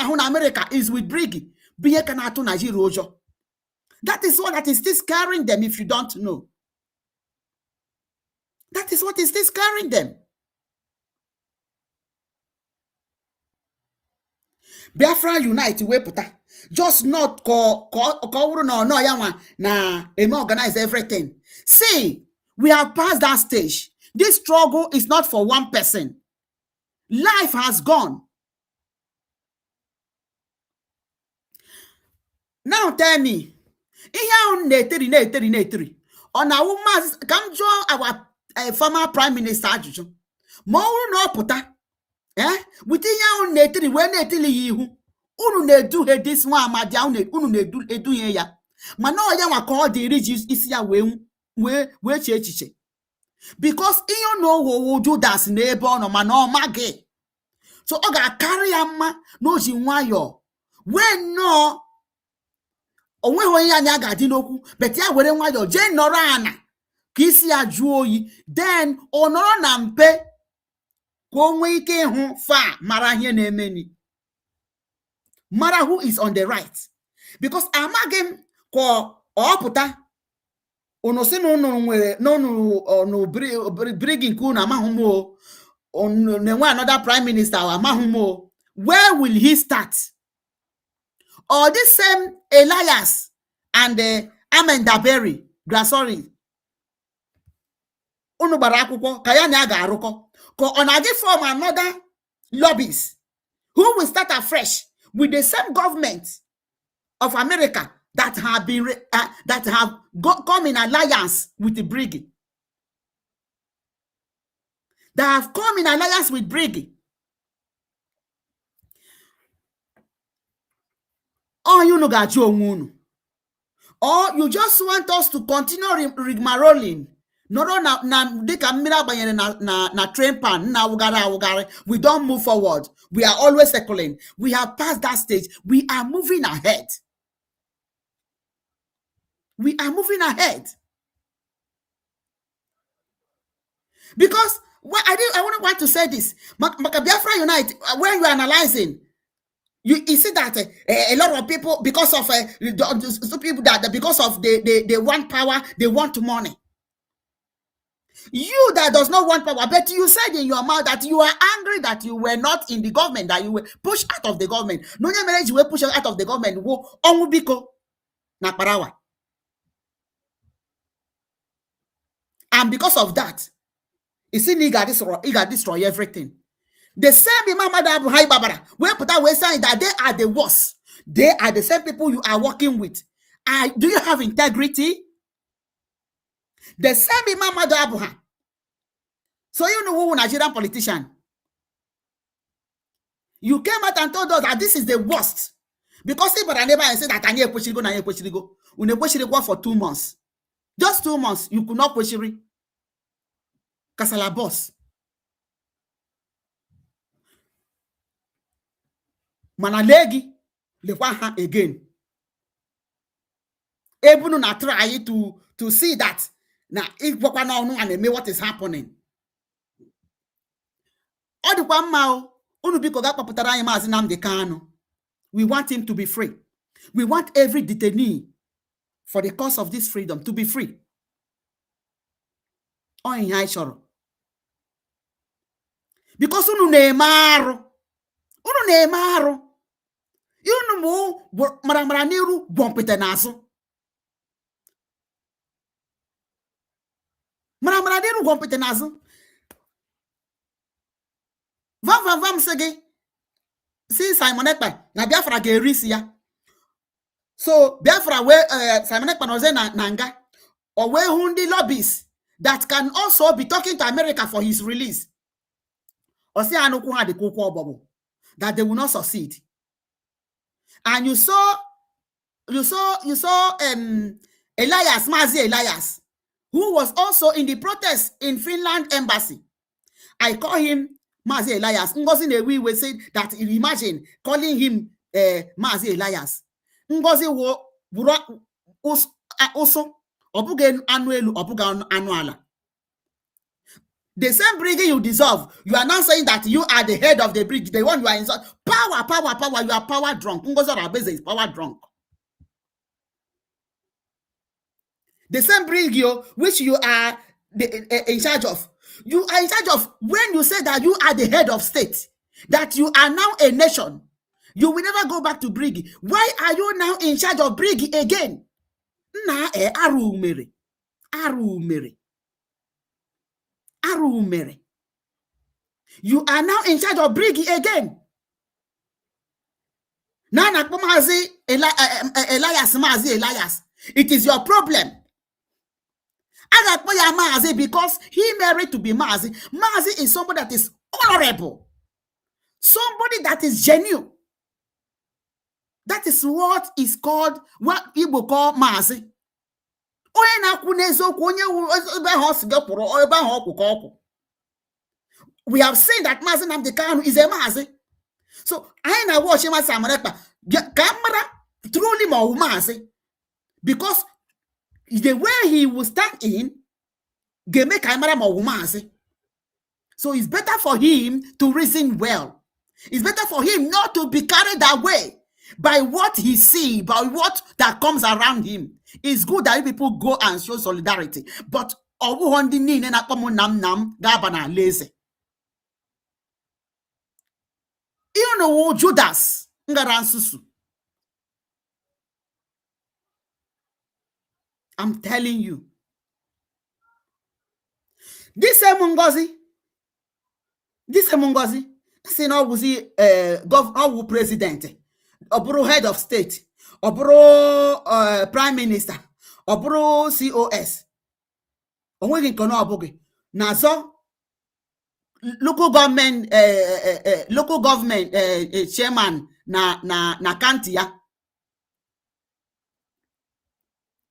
Speaker 1: hụ na America is with Briggy. Binye ka na-atụ Nigeria ụjọ. That is what that is still scaring them if you don't know. That is what is still scaring them. Biafra Unite wepụta. Just not ko no ya na organize everything. See, we have passed that stage. This struggle is not for one person. Life has gone. Now tell me, ihe ahụ na-etiri ọ na-awụ maazị ka m jụọ our former prime minister ajụjụ ma ọ bụrụ na ọ pụta wite ihe ahụ na-etiri wee na-etili ya ihu unu na-eduhie dis nwa amadi unu na-eduhie ya mana ọ ya nwa ka ọ dịrị ji isi ya wee chee echiche because ihe na owowo Judas na ebe ọ nọ mana ọ maghị so ọ ga-akarị ya mma na o ji nwayọọ wee nnọọ onweghị onye anya ga-adị n'okwu bet ya were nwayọọ jee nọrọ ana ka isi ya jụọ oyi then ọ nọrọ na mpe ka o nwee ike ịhụ fa mara ihe na-emeni mara who is on the right because amaghị m ka ọ pụta unu si na unu nwere n'unu brigi nke unu amaghị m o na-enwe another prime minister amaghị m o where will he start? Or this same Elias and Amendaberi, sorry, unu gbara akwụkwọ ka ya na ga-arụkọ ka ọ na-aga form another lobbies who will start afresh with the same government of America that have been come in alliance with the Brigade. That have come in alliance with Brigade. Or you know got your wound. Or you just want us to continue rigmaroling. No, they can na train pan. We don't move forward. We are always circling. We have passed that stage. We are moving ahead. We are moving ahead. Because I wouldn't want to say this. Biafra Unite, when you're analyzing, you see that a lot of people, because of some people that because of they want power, they want money. You that does not want power, but you said in your mouth that you are angry that you were not in the government, that you were pushed out of the government. No marriage you were pushed out of the government. Na parawa. And because of that, you see, he got destroy everything. The same Imam Abu Hai Babara, when put away saying that they are the worst. They are the same people you are working with. Do you have integrity? The same Imam Abu Hai. So you know who Nigerian politician. You came out and told us that this is the worst. Because if I never said that I need to go for 2 months. Just 2 months, you could not pushiri. Kasala boss. Manalegi lekwa again. Able to try to see that now if and what is happening. All the one mao we want him to be free. We want every detainee for the cause of this freedom to be free. Because unu na-emarụ unu mu maramara n'iru gbompete n'azụ. Maramara n'iru gbompete n'azụ. Vam sị gị si Simon Ekpa na Biafra ga-erisi ya. So Biafra wee Simon Ekpa noze na nga or wee hụ ndị lobbies that can also be talking to America for his release. Or say anukwu ha dịka ụkwụ ọgbọgbọ that they will not succeed. And you saw Elias, Mazi Elias, who was also in the protest in Finland embassy. I call him Mazi Elias. Ngozi Newi will say that, imagine calling him Mazi Elias. Ngozi wo also obuge anuelu obuga anuala. The same brig you deserve. You are now saying that you are the head of the brig, the one you are inside. Power. You are power drunk. Ngozi Rabeze is power drunk. The same brig which you are in charge of. You are in charge of when you say that you are the head of state, that you are now a nation. You will never go back to brig. Why are you now in charge of brig again? Na aru mere. You are now in charge of brig again. Nana Mazi Elias Mazi Elias. It is your problem. Mazi because he married to be Mazi. Mazi is somebody that is honorable. Somebody that is genuine. That is what is called, what people call Mazi. We have seen that Mazi Nnamdi Kanu is a Mazi. So I na watch him as Samuelekpa. Camera truly more Mazi. Because the way he will stand in, make camera more Mazi. So it's better for him to reason well. It's better for him not to be carried away by what he sees, by what that comes around him. It's good that people go and show solidarity. But lazy. You know Judas Ngaransusu. I'm telling you. This Ngozi, say now was he governor president, or head of state, or prime minister, or COS. Or when you can now so local government chairman na kantia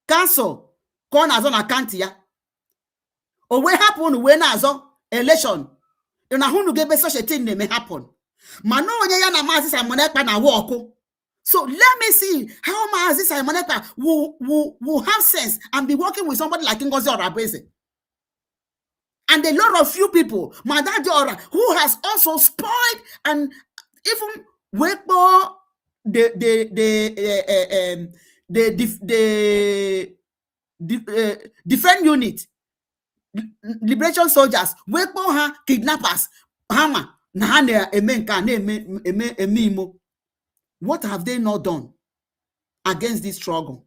Speaker 1: council kon azo na kantia o we happen we na azo election na hunu gebe such a thing may happen mano onye ya na Mazi Simon Ekpa na work. So let me see how Mazi Simon Ekpa will have sense and be working with somebody like Ngozi Rabeze. And a lot of few people, Madadiora, who has also spoiled and even Weibo, the defense unit, liberation soldiers, Weibo ha kidnappers, Hama, Nahane Emenka, Emimo. What have they not done against this struggle?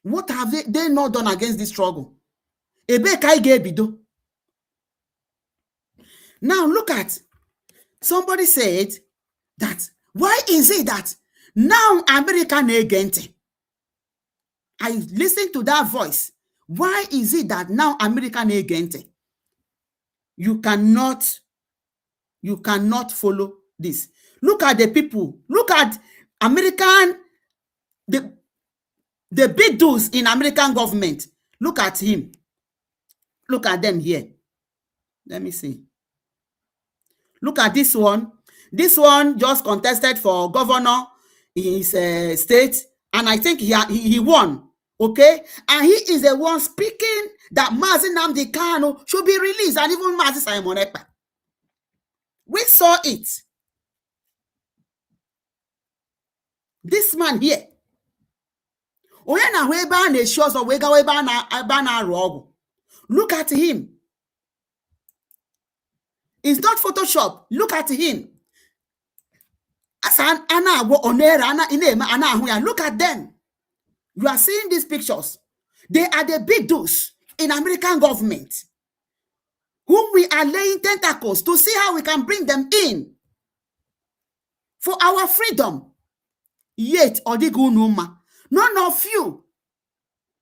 Speaker 1: What have they not done against this struggle? Now look at, somebody said that, why is it that now American agent? I listened to that voice. Why is it that now American agent? You cannot follow this. Look at the people. Look at American, the big dudes in American government. Look at him. Look at them here. Let me see. Look at this one. This one just contested for governor in his state, and I think he won. Okay, and he is the one speaking that Mazi Nnamdi Kanu should be released, and even Mazi Simon Ekpa. We saw it. This man here. Look at him. It's not Photoshop. Look at him. Look at them. You are seeing these pictures. They are the big dudes in American government whom we are laying tentacles to see how we can bring them in for our freedom. Yet, none of you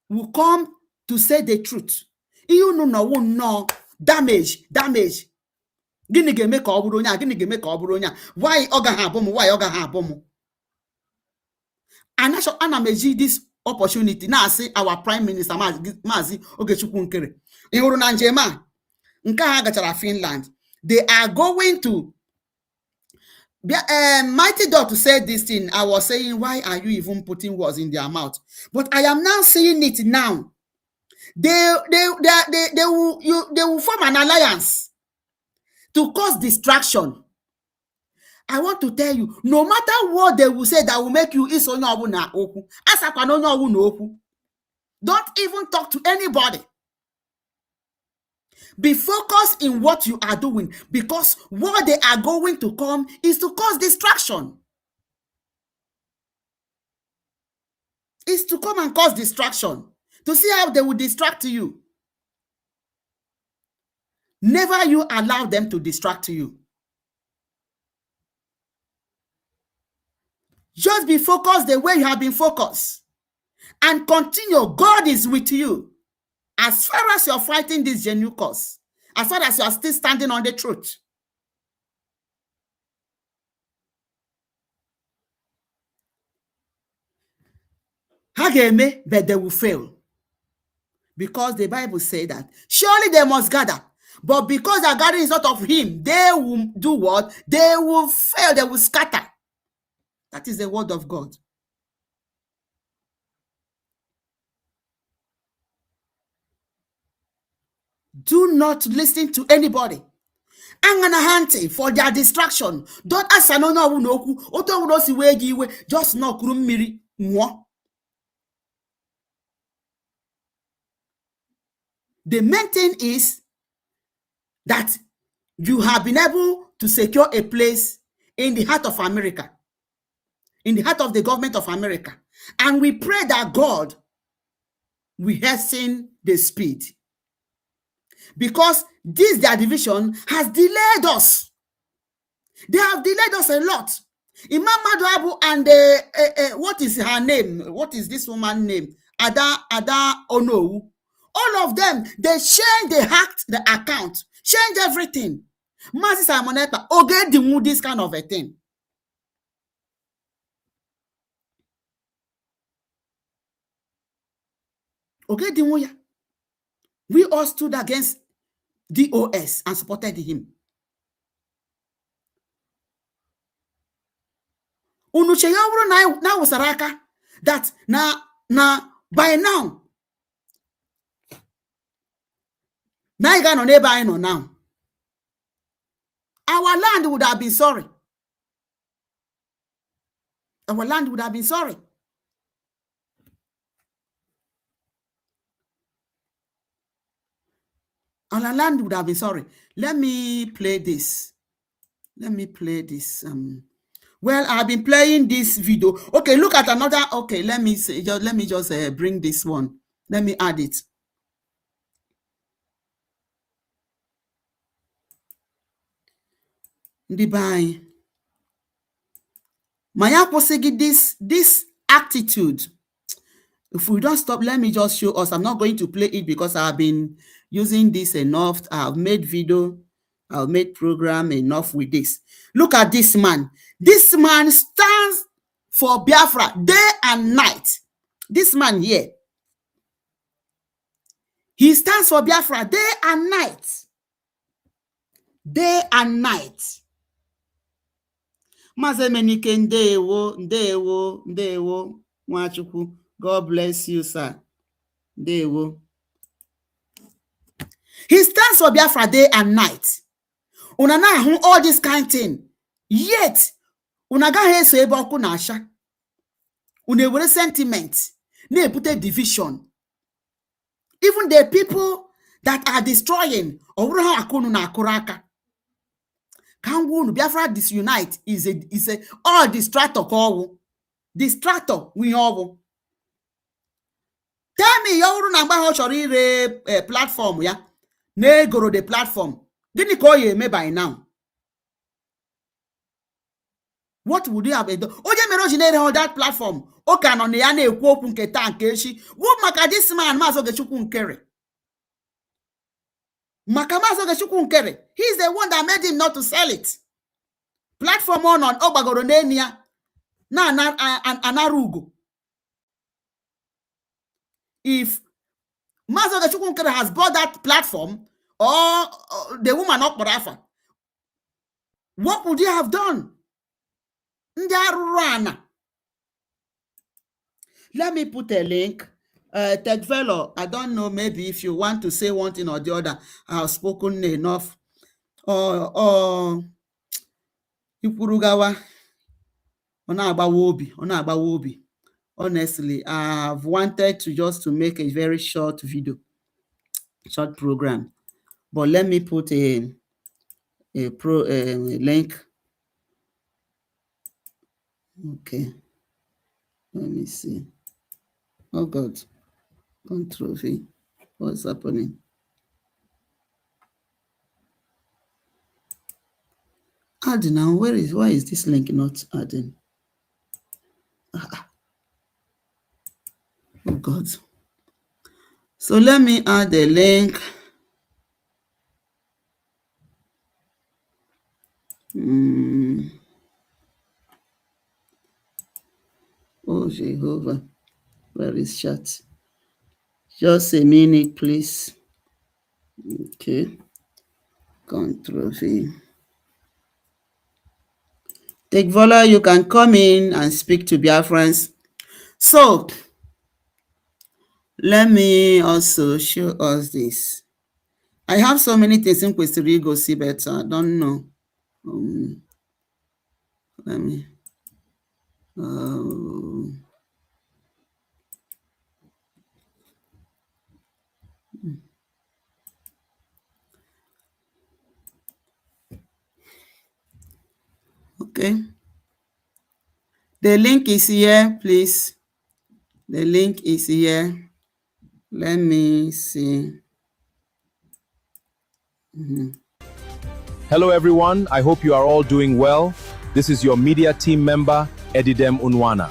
Speaker 1: will come to say the truth. You know, damage. Gini ga-eme ka ọ bụrụ onye a, gini ga-eme ka ọ bụrụ onye a. Why ọ gaghị abụ m? Why ọ gaghị abụ m? Ana m eji this opportunity na-asị our prime minister Maazị Ogechukwu Nkere, ị hụrụ na njem a nke ha gachara Finland, they are going to Mighty Dot said this thing. I was saying, why are you even putting words in their mouth? But I am now seeing it now. They will form an alliance to cause distraction. I want to tell you, no matter what they will say that will make you don't even talk to anybody. Be focused in what you are doing, because what they are going to come is to cause distraction. Is to come and cause distraction, to see how they will distract you. Never you allow them to distract you. Just be focused the way you have been focused and continue. God is with you. As far as you're fighting this genuine cause, as far as you are still standing on the truth. But they will fail. Because the Bible says that surely they must gather. But because their gathering is not of him, they will do what? They will fail. They will scatter. That is the word of God. Do not listen to anybody. Hunting for their distraction. Don't ask another just no mmiri nwa. The main thing is that you have been able to secure a place in the heart of America, in the heart of the government of America. And we pray that God will hasten the speed. Because this, their division, has delayed us. They have delayed us a lot. Imam Maduabu and what is her name? What is this woman's name? Ada Onowu. All of them, they hacked the account, changed everything. Mazi Simon Ekpa, Ogedimu, this kind of a thing. Ogedimu, yeah. We all stood against DOS and supported him. Unuche yawuru na usaraka that na by now Naiga no neighbor I know now. Our land would have been sorry. Our land would have been sorry. Our land would have been sorry. Let me play this. Well, I've been playing this video. Okay, look at another. Okay, let me just bring this one. Let me add it. Ndibai. Maya posegi this attitude. If we don't stop, let me just show us. I'm not going to play it because I've been using this enough. I've made video. I've made program enough with this. Look at this man. This man stands for Biafra day and night. This man here. He stands for Biafra day and night. Day and night. Mazemenike ndewo, Nwachukwu. God bless you, sir. Ndewo. He stands for Biafra day and night. Unana all this kind of thing. Yet, unaga hese eboku na asha. Unewere sentiment. Ne put a division. Even the people that are destroying Oruha Akunu na Akuraka. Kangunu Biafra disunite is a all distractor call. Distractor we all. Tell me your number how platform ya. Ne go the platform. Didn't call you me by now. What would you have done? Oje merojinere on that platform. Okay, on the ane ekwu okwu nke taa nke echi. What maka this man Mazo Gechukwu Nkere? Maka Mazo Gechukwu Nkere. He's the one that made him not to sell it. Platform on Ogbagoro Nenia. Na anarugo. If Mazo Gechukwu Nkere has bought that platform or the woman up Barafa, what would you have done? Let me put a link. Tekvelo, I don't know, maybe if you want to say one thing or the other, I have spoken enough. Or Ipurugawa, Onabawobi. Honestly, I've wanted to just to make a very short video, short program. But let me put a link. Okay. Let me see. Oh God. Control V. What's happening? Add now. Why is this link not adding? Oh God. So let me add the link. Oh Jehovah. Where is chat? Just a minute, please. Okay. Control V. Take Vola, you can come in and speak to Biafrans. So, let me also show us this. I have so many things in Questorigo, see, but I don't know. Let me. Okay. The link is here, please. The link is here. Let me see.
Speaker 3: Hello, everyone. I hope you are all doing well. This is your media team member, Edidem Unwana.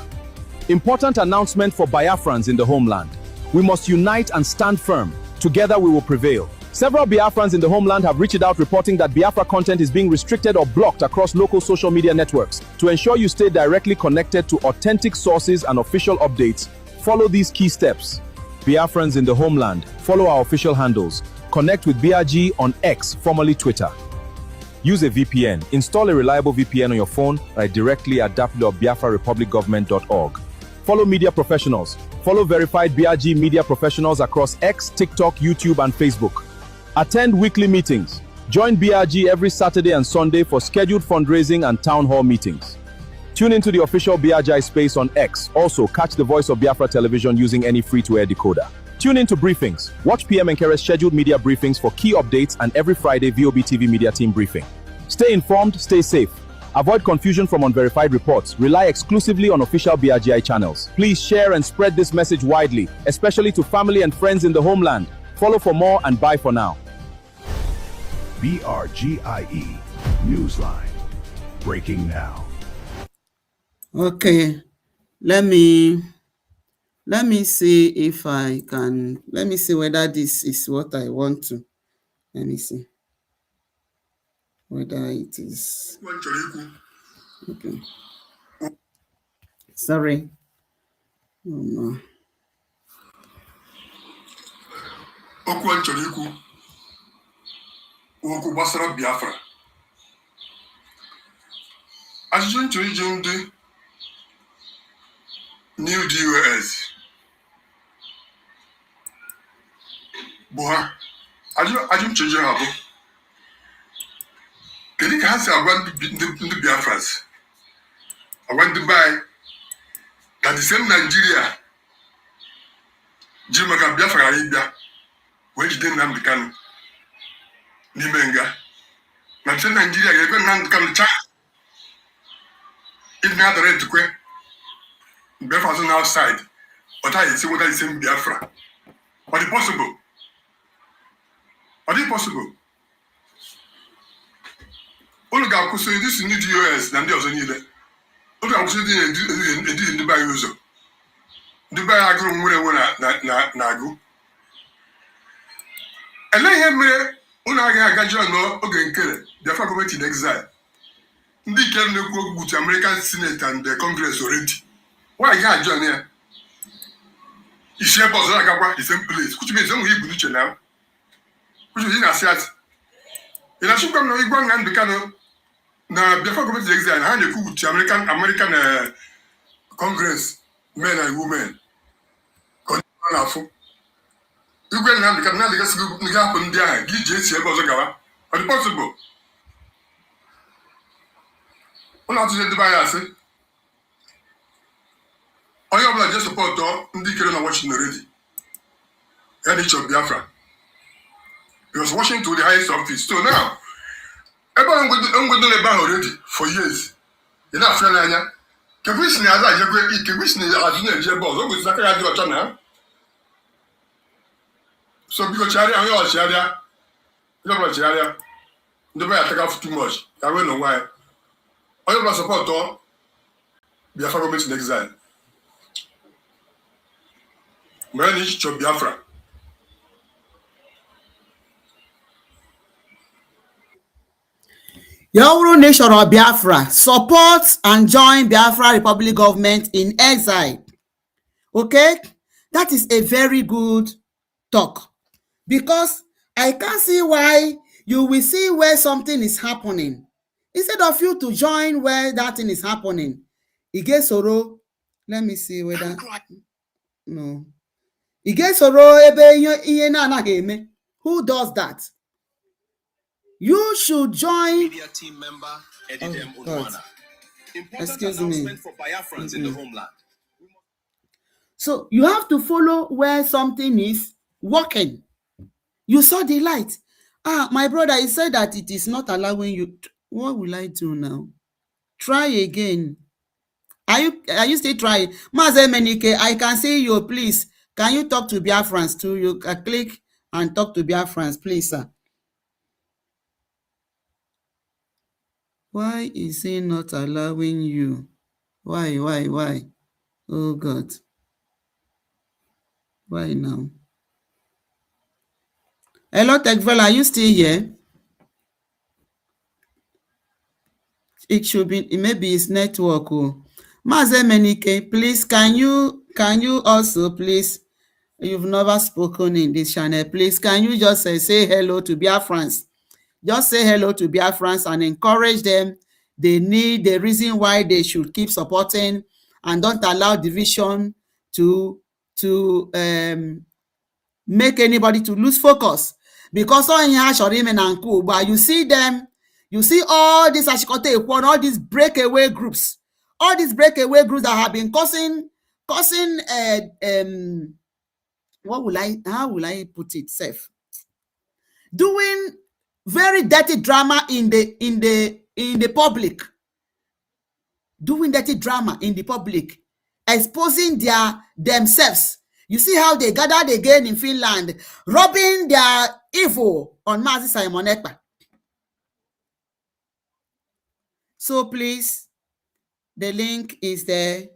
Speaker 3: Important announcement for Biafrans in the homeland. We must unite and stand firm. Together we will prevail. Several Biafrans in the homeland have reached out reporting that Biafra content is being restricted or blocked across local social media networks. To ensure you stay directly connected to authentic sources and official updates, follow these key steps. Biafrans in the homeland, follow our official handles. Connect with BRG on X, formerly Twitter. Use a VPN. Install a reliable VPN on your phone right directly at www.biafrarepublicgovernment.org. Follow media professionals. Follow verified BRG media professionals across X, TikTok, YouTube, and Facebook. Attend weekly meetings. Join BRG every Saturday and Sunday for scheduled fundraising and town hall meetings. Tune into the official BRGI space on X. Also, catch the Voice of Biafra television using any free-to-air decoder. Tune into briefings. Watch PM Nkere's scheduled media briefings for key updates, and every Friday VOB TV media team briefing. Stay informed, stay safe. Avoid confusion from unverified reports. Rely exclusively on official BRGI channels. Please share and spread this message widely, especially to family and friends in the homeland. Follow for more and bye for now.
Speaker 2: BRGIE Newsline. Breaking now.
Speaker 1: Okay, let me see if I can, let me see whether this is what I want to. Let me see whether it is. Okay. Sorry. Oh no.
Speaker 4: Okwu nchọrọ ikwu okwu gbasara Biafra. Ajụjụ nchọrọ ije ndị New DOS bụ ha. Ajụ nchọrọ ije ha bụ kedu ka ha si agwa ndị Biafrans, agwa ndị bai na the same Nigeria ji maka Biafra anyị bịa wee jide Nnamdi Kanu n'ime nga na the same Nigeria ga-ebe Nnamdi Kanu cha ịdị na-adara etukwe Biafra on outside but I see what I say in Biafra. Are it possible? Are it possible? Unu ga-akwụsị this new DOS na ndị ọzọ niile. Unu ga-akwụsị ndị ndị bai ụzọ. Ndị bai agụrụ nwere enwe na-agụ. Ele ihe mere unu agaghị agaji ọnụ oge nkere Biafra government in exile. Ndị ike na-ekwu okwu to American Senate and the Congress already. Why can't join here? You share boss like the same place. Which means only you can now. Which is in a set. In a sugar, no, you go and become now before going to exile, and you could American Congress men and women. You go and become now the gap on there. Give JC Bozagawa. Are it possible? What have to say the bias? Onye ọbụla je support ndị kere na watching already. And each of Biafra. He was watching to the highest office. So now, everyone going to the already for years. You know, friend anya. Kebisi ni aza jekwe, kebisi ni adine jebo. Zongo zaka ya diwa chana. So because charia, we all charia. You know what charia? The way I take off too much. I don't know why. Onye ọbụla support Biafra government in exile. When is Biafra?
Speaker 1: Your nation of Biafra support and join Biafra Republic government in exile. Okay, that is a very good talk because I can see why you will see where something is happening instead of you to join where that thing is happening. Igesoro, let me see whether no. Igesoro ebe ihe na-anaghị eme. Who does that? You should join.
Speaker 3: Media team member Edidem Unwana.
Speaker 1: Excuse me.
Speaker 3: For Biafrans in the homeland.
Speaker 1: So you have to follow where something is working. You saw the light. My brother, he said that it is not allowing you. What will I do now? Try again. Are you still trying? Maze Menike, I can see you, please. Can you talk to Biafrans too? You can click and talk to Biafrans, please, sir. Why is he not allowing you? Why? Oh God. Why now? Hello, Techvel, are you still here? It should be, maybe it's network. Maze Menike, please, can you also, please, you've never spoken in this channel, please, can you just say hello to Biafrans? Just say hello to Biafrans and encourage them. They need the reason why they should keep supporting and don't allow division to make anybody to lose focus. because on here Shorim and Kuba, you see them, you see all these Ashikote Ekwon, all these breakaway groups, that have been causing how will I put it safe? Doing very dirty drama in the public. Doing dirty drama in the public, exposing themselves. You see how they gathered again in Finland, rubbing their evil on Mazi Simon Ekpa. So please, the link is there.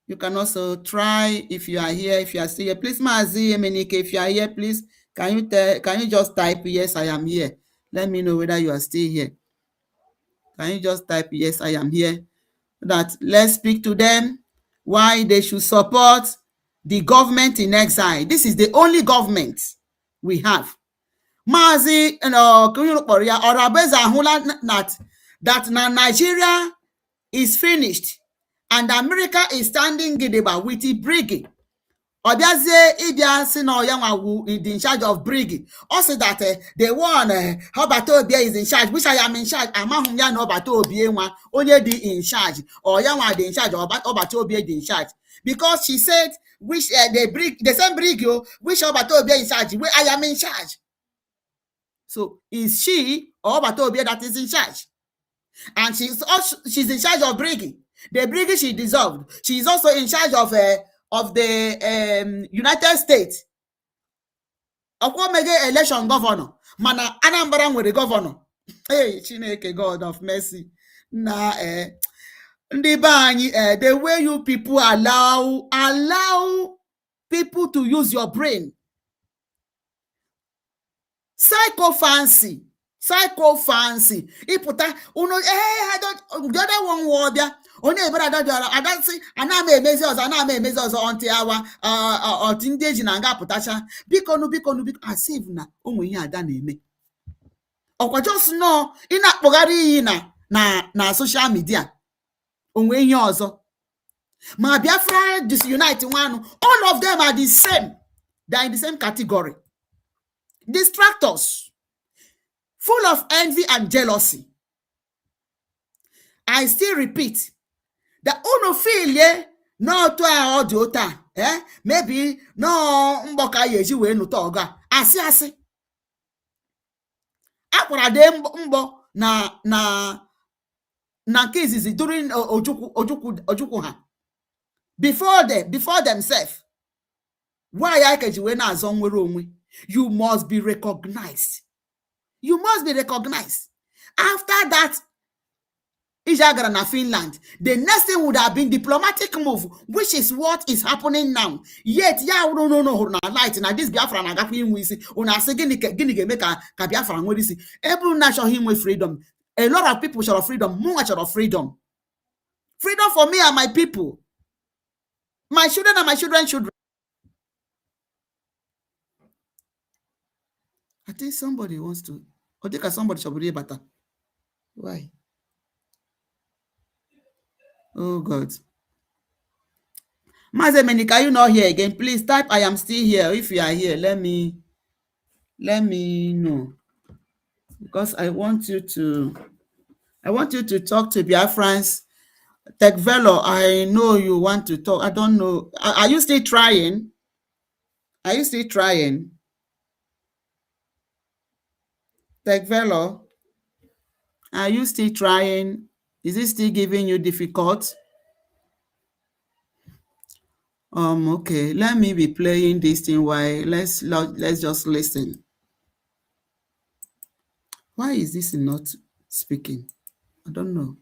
Speaker 1: You can also try if you are here, if you are still here. Please, Mazi Emenike, if you are here, please, can you just type yes, I am here? Let me know whether you are still here. Can you just type yes, I am here? That let's speak to them why they should support the government in exile. This is the only government we have. Mazi, that Nigeria is finished and America is standing gidigba with the brig. Obiazie Ibia si na Oyanwa is in charge of brig. Also that the one Obato Obie is in charge, which I am in charge. Amahum ya na Obato Obie nwa onye di in charge. Oyanwa di in charge, Obato Obie di in charge. Because she said which the same brig which Obato Obie in charge, where I am in charge. So is she or Obato Obie that is in charge? And she's in charge of brig. The brig she dissolved. She is also in charge of the United States. Okwomege election governor. Mana Anambra nwere governor. Hey, Chineke, God of mercy. Na ndị be anyị, the way you people allow people to use your brain. Psychophancy. Iputa uno I don't the other one word there. Only I don't see aname emezi ọzọ until our teenage na nga pụtacha biko as if na ụmụ ihe ada na-eme. Ọkwa just no ị na-akpọgharị iyi na social media onwe ihe ọzọ. Ma Biafra disunite one, all of them are the same. They are in the same category. Distractors. Full of envy and jealousy. I still repeat, the uno feel no to audiota, maybe no mboka yeji we no toga. Asi. Akwara de mbo na cases during ojuku ha. Before themselves. Why I keji we na azon nwere onwe? You must be recognized. You must be recognized. After that, Ijagara na Finland, the next thing would have been diplomatic move, which is what is happening now. Yet, no, light now this Biafra na gapu him wisi. Una say gini ge make ka Biafra nwere isi. Every nation him with freedom. A lot of people share of freedom, more share of freedom. Freedom for me and my people. My children and my children's children. I think somebody wants to. I think somebody should be better. Why? Oh God. Mazemeni, can you not hear again? Please type I am still here. If you are here, let me know. Because I want you to talk to Biafrans. Tekvelo, I know you want to talk. I don't know. Are you still trying? Tekvelo, are you still trying? Is it still giving you difficult? Okay, let me be playing this thing while let's just listen. Why is this not speaking? I don't know.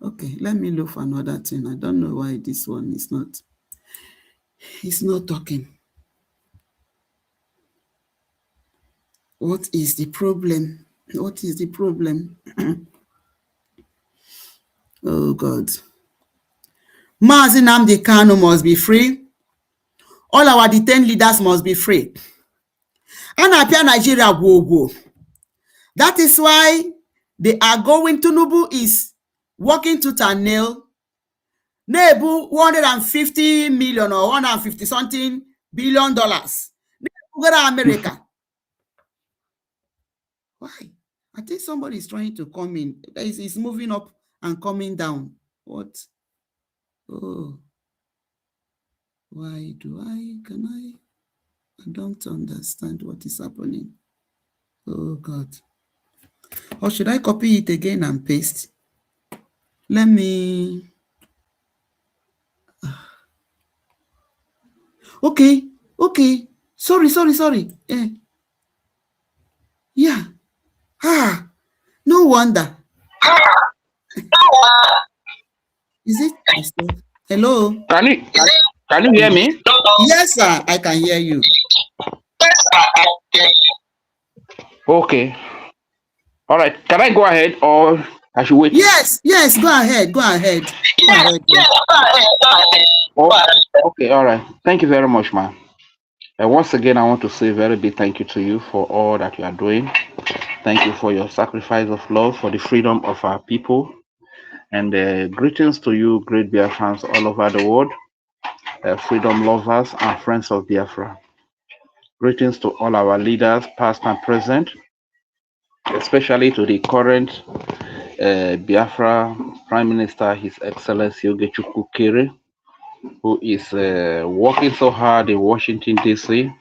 Speaker 1: Okay, let me look for another thing. I don't know why this one is not. It's not talking. What is the problem? Oh God. Mazi Nnamdi Kanu must be free. All our detained leaders must be free. And appear Nigeria go. That is why they are going. Tinubu is working tooth and nail. Nebu 150 million or 150 something billion dollars. Go to America. Why? I think somebody is trying to come in. It's moving up and coming down. What? Oh, why do I? I don't understand what is happening. Oh God. Or should I copy it again and paste? Let me. Okay. Sorry. Yeah. No wonder. Is it myself? Hello?
Speaker 5: Can you hear me?
Speaker 1: Yes, sir. I can hear you.
Speaker 5: Okay. All right. Can I go ahead or I should wait?
Speaker 1: Yes. Go ahead.
Speaker 5: Oh, okay. All right. Thank you very much, man. Once again, I want to say a very big thank you to you for all that you are doing. Thank you for your sacrifice of love for the freedom of our people. And greetings to you, great Biafrans all over the world, freedom lovers and friends of Biafra. Greetings to all our leaders, past and present, especially to the current Biafra Prime Minister, His Excellency Ogechukwu Kere, who is working so hard in Washington, D.C.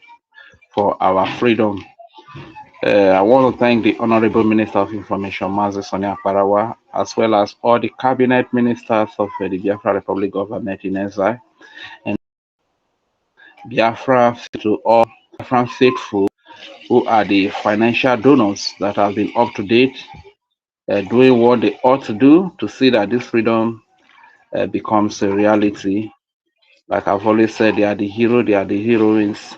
Speaker 5: for our freedom. I want to thank the Honorable Minister of Information, Mazi Sonia Parawa, as well as all the cabinet ministers of the Biafra Republic government in exile, and Biafra to all Biafran faithful who are the financial donors that have been up to date, doing what they ought to do to see that this freedom becomes a reality. Like I've always said, they are the hero, they are the heroines.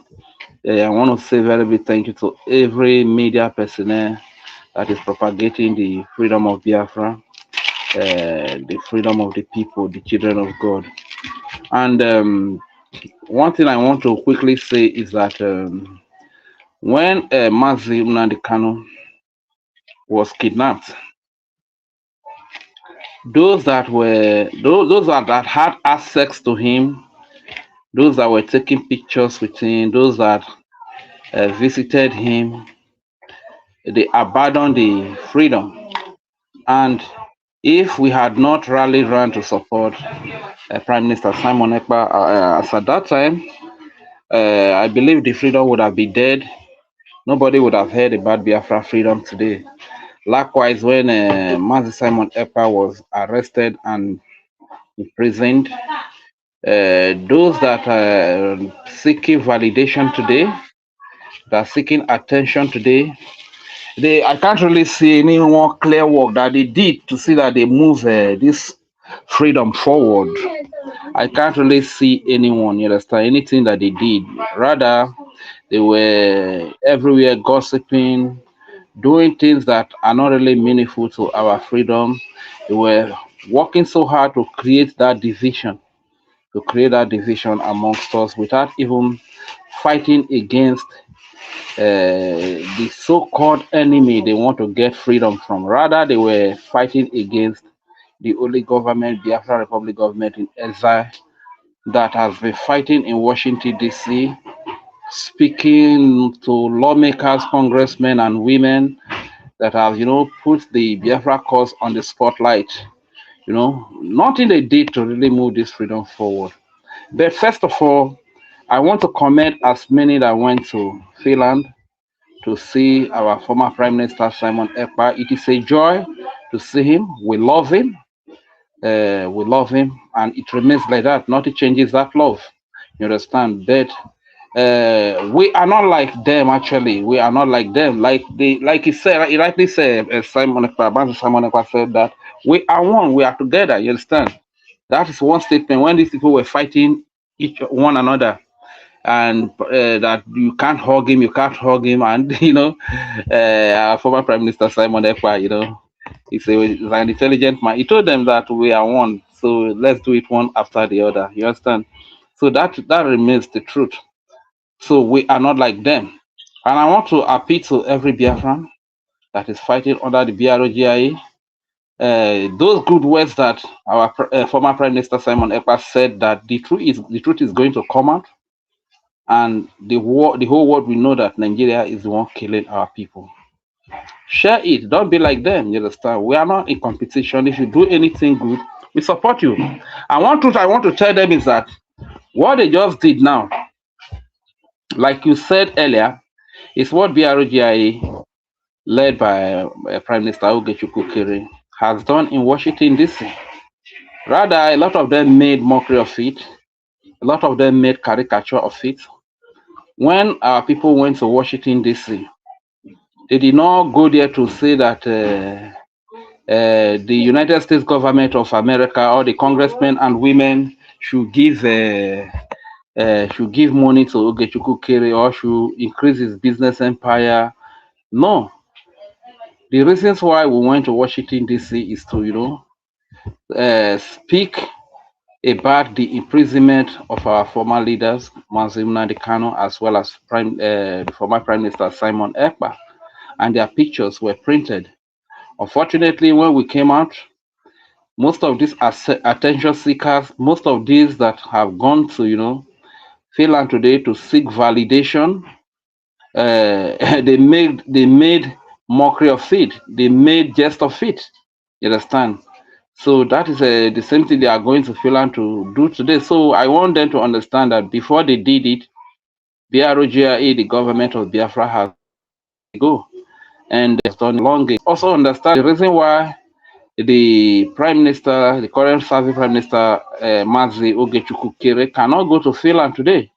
Speaker 5: I want to say very big thank you to every media personnel that is propagating the freedom of Biafra, the freedom of the people, the children of God. And one thing I want to quickly say is that when Mazi Nnamdi Kanu was kidnapped, those that had access to him, those that were taking pictures with him, those that visited him, they abandoned the freedom. And if we had not rallied around to support Prime Minister Simon Ekpa, as at that time, I believe the freedom would have been dead. Nobody would have heard about Biafra freedom today. Likewise, when Mazi Simon Ekpa was arrested and imprisoned, those that are seeking validation today, that are seeking attention today, I can't really see any more clear work that they did to see that they move this freedom forward. I can't really see anyone, you understand, anything that they did. Rather, they were everywhere gossiping, doing things that are not really meaningful to our freedom. They were working so hard to create that division, amongst us without even fighting against the so-called enemy they want to get freedom from. Rather, they were fighting against the only government, Biafra Republic government in exile, that has been fighting in Washington, D.C., speaking to lawmakers, congressmen, and women that have, put the Biafra cause on the spotlight. Nothing they did to really move this freedom forward. But first of all, I want to commend as many that went to Finland to see our former Prime Minister Simon Ekpa. It is a joy to see him. We love him. And it remains like that. Nothing changes that love. You understand? But we are not like them. Actually, we are not like them. Like he said, he rightly said, Simon Ekpa said that we are one. We are together. You understand? That is one statement. When these people were fighting one another, and that you can't hug him, and our former Prime Minister Simon Ekpa, he's an intelligent man. He told them that we are one, so let's do it one after the other. You understand? So that remains the truth. So we are not like them. And I want to appeal to every Biafran that is fighting under the BROGIA. Those good words that our former Prime Minister Simon Ekpa said, that the truth is going to come out, and the whole world will know that Nigeria is the one killing our people. Share it. Don't be like them. You understand? We are not in competition. If you do anything good, we support you. And one truth I want to tell them is that what they just did now, like you said earlier, is what BROGIA, led by Prime Minister Ogechukwu Kere, has done in Washington, D.C. Rather, a lot of them made mockery of it. A lot of them made caricature of it. When our people went to Washington, D.C., they did not go there to say that the United States government of America or the congressmen and women should give money to Ogechukwu Kere or should increase his business empire. No. The reasons why we went to Washington, D.C. is to, speak about the imprisonment of our former leaders, Mazi Nnamdi Kanu, as well as the former Prime Minister Simon Ekpa, and their pictures were printed. Unfortunately, when we came out, most of these attention seekers, most of these that have gone to, Finland today to seek validation, they made mockery of it. They made jest of it. You understand? So that is the same thing they are going to Finland to do today. So I want them to understand that before they did it, BROGIA, the government of Biafra, has to go and it's done long. Also understand the reason why the Prime Minister, the current serving Prime Minister, Mazi Ogechukwu Kere, cannot go to Finland today.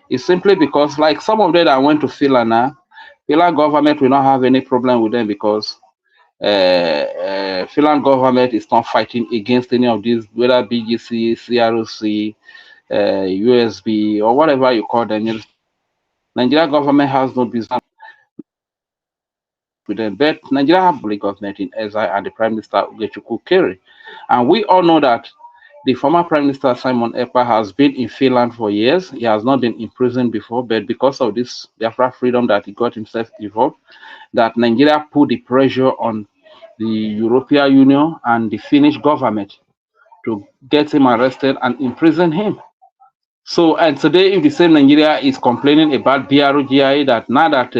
Speaker 5: It's simply because, like some of them that went to Finland now, Finland government will not have any problem with them because Finland government is not fighting against any of these, whether BGC, CROC, USB, or whatever you call them. Nigeria government has no business with them, but Nigeria have the government in exile and the Prime Minister Ogechukwu Kere. And we all know that the former Prime Minister Simon Ekpa has been in Finland for years. He has not been in prison before, but because of this Biafra freedom that he got himself involved, that Nigeria put the pressure on the European Union and the Finnish government to get him arrested and imprison him. So, and today, if the same Nigeria is complaining about BROGIA, that now that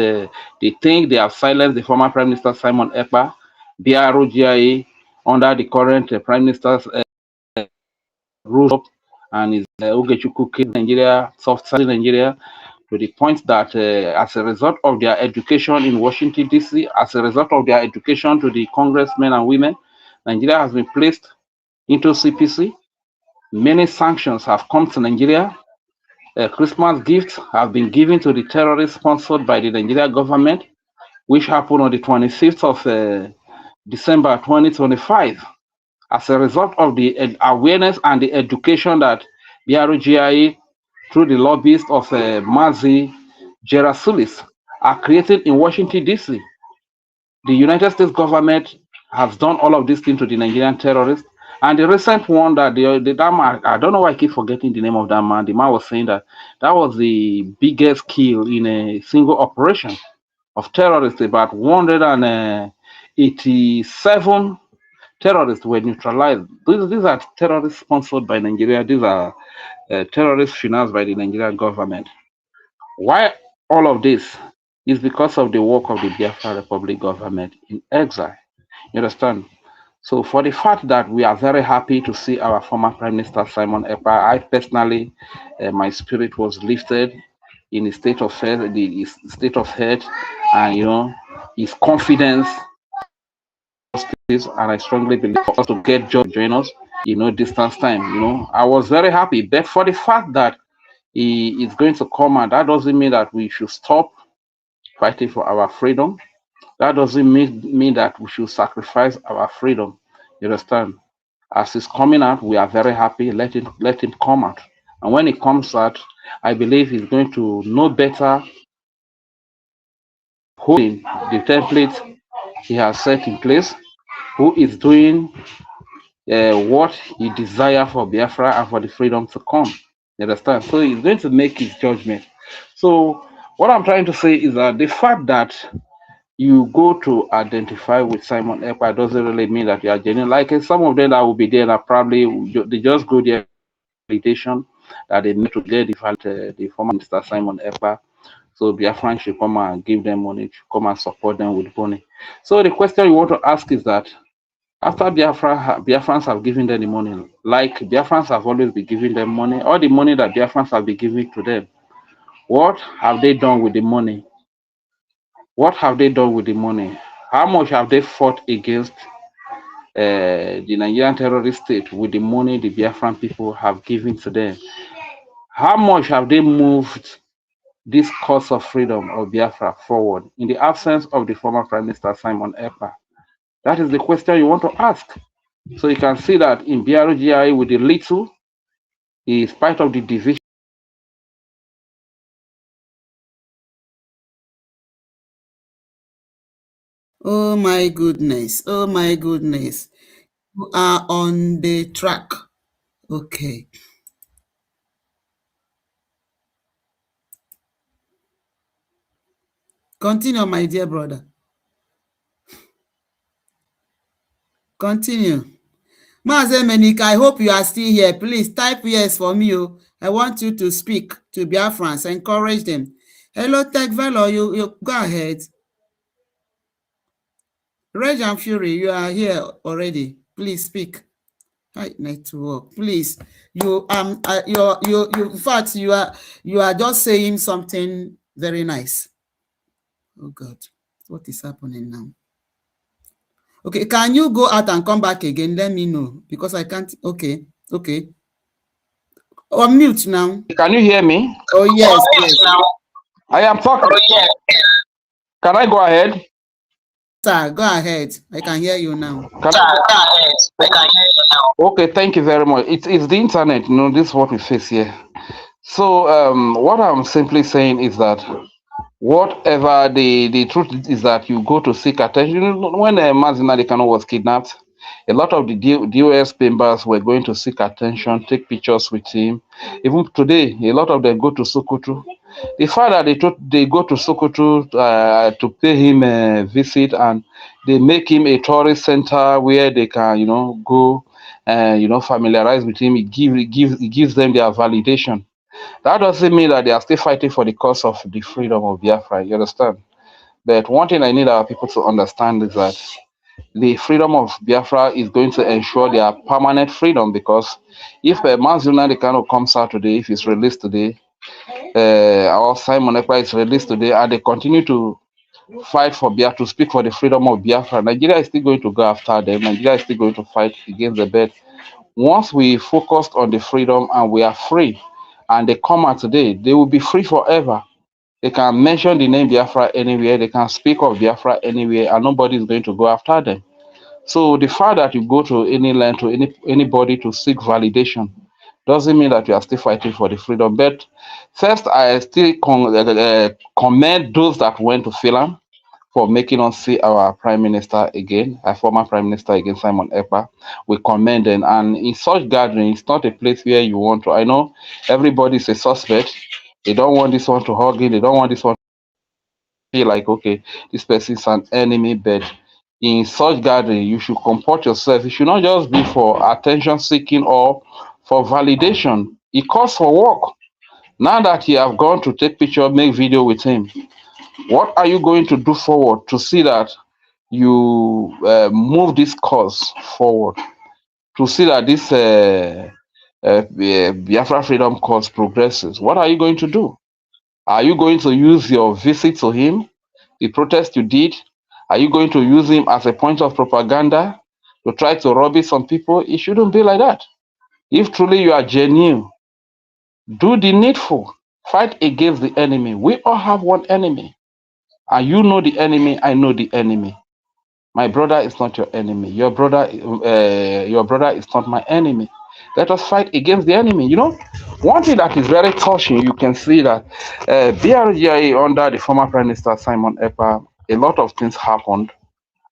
Speaker 5: they think they have silenced the former Prime Minister Simon Ekpa, BROGIA, under the current Prime Minister's rules and is Ogechukwu Kere Nigeria, soft-sided Nigeria, to the point that as a result of their education in Washington, D.C., as a result of their education to the congressmen and women, Nigeria has been placed into CPC. Many sanctions have come to Nigeria. Christmas gifts have been given to the terrorists sponsored by the Nigeria government, which happened on the 25th of December 2025. As a result of the awareness and the education that BROGIA, through the lobbyists of Mazi Gerasulis, are created in Washington, D.C. The United States government has done all of these things to the Nigerian terrorists. And the recent one that that man, I don't know why I keep forgetting the name of that man. The man was saying that that was the biggest kill in a single operation of terrorists. About 187 terrorists were neutralized. These are terrorists sponsored by Nigeria. These are terrorists financed by the Nigerian government. Why all of this is because of the work of the Biafra Republic government in exile. You understand? So for the fact that we are very happy to see our former Prime Minister Simon Ekpa, I personally, my spirit was lifted in his state of health, his state of health, and his confidence. And I strongly believe for us to get George to join us, distance time. I was very happy, but for the fact that he is going to come, and that doesn't mean that we should stop fighting for our freedom. That doesn't mean that we should sacrifice our freedom. You understand? As he's coming out, we are very happy. Let him come out. And when he comes out, I believe he's going to know better who in the template he has set in place, who is doing what he desires for Biafra and for the freedom to come. You understand? So he's going to make his judgment. So what I'm trying to say is that the fact that you go to identify with Simon Ekpa doesn't really mean that you are genuine. Like some of them that will be there that probably they just go there validation that they need to get the former Minister Simon Ekpa. So Biafran should come and give them money, should come and support them with money. So the question you want to ask is that after Biafrans have given them the money, like Biafrans have always been giving them money, all the money that Biafrans have been giving to them, what have they done with the money? What have they done with the money? How much have they fought against the Nigerian terrorist state with the money the Biafran people have given to them? How much have they moved this cause of freedom of Biafra forward in the absence of the former Prime Minister Simon Ekpa? That is the question you want to ask. So you can see that in BRGI with the little, in spite of the division.
Speaker 1: Oh my goodness. Oh my goodness. You are on the track. Okay. Continue, my dear brother. Continue. Mazen Menika, I hope you are still here. Please type yes for me. I want you to speak to Biafrans, encourage them. Hello, Tech Velo, you go ahead. Rage and Fury, you are here already. Please speak. Hi, network. Please, you in fact you are just saying something very nice. Oh God, what is happening now? Okay, can you go out and come back again? Let me know because I can't. Okay. On mute now.
Speaker 5: Can you hear me?
Speaker 1: Oh yes, yes.
Speaker 5: I am talking. Oh, yes. Can I go ahead?
Speaker 1: Sir, go ahead. I can hear you now.
Speaker 5: Can I go ahead? I can hear you now. Okay, thank you very much. It's the internet. This is what we face here. So what I'm simply saying is that whatever the truth is that you go to seek attention. When Mazina Dekano was kidnapped, a lot of the DOS members were going to seek attention, take pictures with him. Even today, a lot of them go to Sokoto. The fact that they go to Sokoto to pay him a visit, and they make him a tourist center where they can, go and familiarize with him. It gives them their validation. That doesn't mean that they are still fighting for the cause of the freedom of Biafra. You understand? But one thing I need our people to understand is that the freedom of Biafra is going to ensure their permanent freedom, because if Mazuna Dekano comes out today, if he's released today, or Simon Ekpa is released today, and they continue to fight for Biafra, to speak for the freedom of Biafra, Nigeria is still going to go after them. Nigeria is still going to fight against the bed. Once we focused on the freedom and we are free, and they come out today, they will be free forever. They can mention the name Biafra anywhere, they can speak of Biafra anywhere, and nobody is going to go after them. So the fact that you go to any land, to anybody to seek validation, doesn't mean that you are still fighting for the freedom. But first, I still commend those that went to Finland for making us see our Prime Minister again, our former Prime Minister again, Simon Ekpa. We commend them. And in such gatherings, it's not a place where you want to. I know everybody is a suspect. They don't want this one to hug him. They don't want this one to feel like, okay, this person is an enemy. But in such gathering, you should comport yourself. It should not just be for attention seeking or for validation. It calls for work. Now that you have gone to take picture, make video with him, what are you going to do forward to see that you move this cause forward, to see that this Biafra freedom cause progresses? What are you going to do? Are you going to use your visit to him, the protest you did? Are you going to use him as a point of propaganda to try to rubbish some people? It shouldn't be like that. If truly you are genuine, do the needful. Fight against the enemy. We all have one enemy. And you know the enemy, I know the enemy. My brother is not your enemy. Your brother is not my enemy. Let us fight against the enemy. One thing that is very touching, you can see that BRGIA under the former Prime Minister Simon Ekpa, a lot of things happened,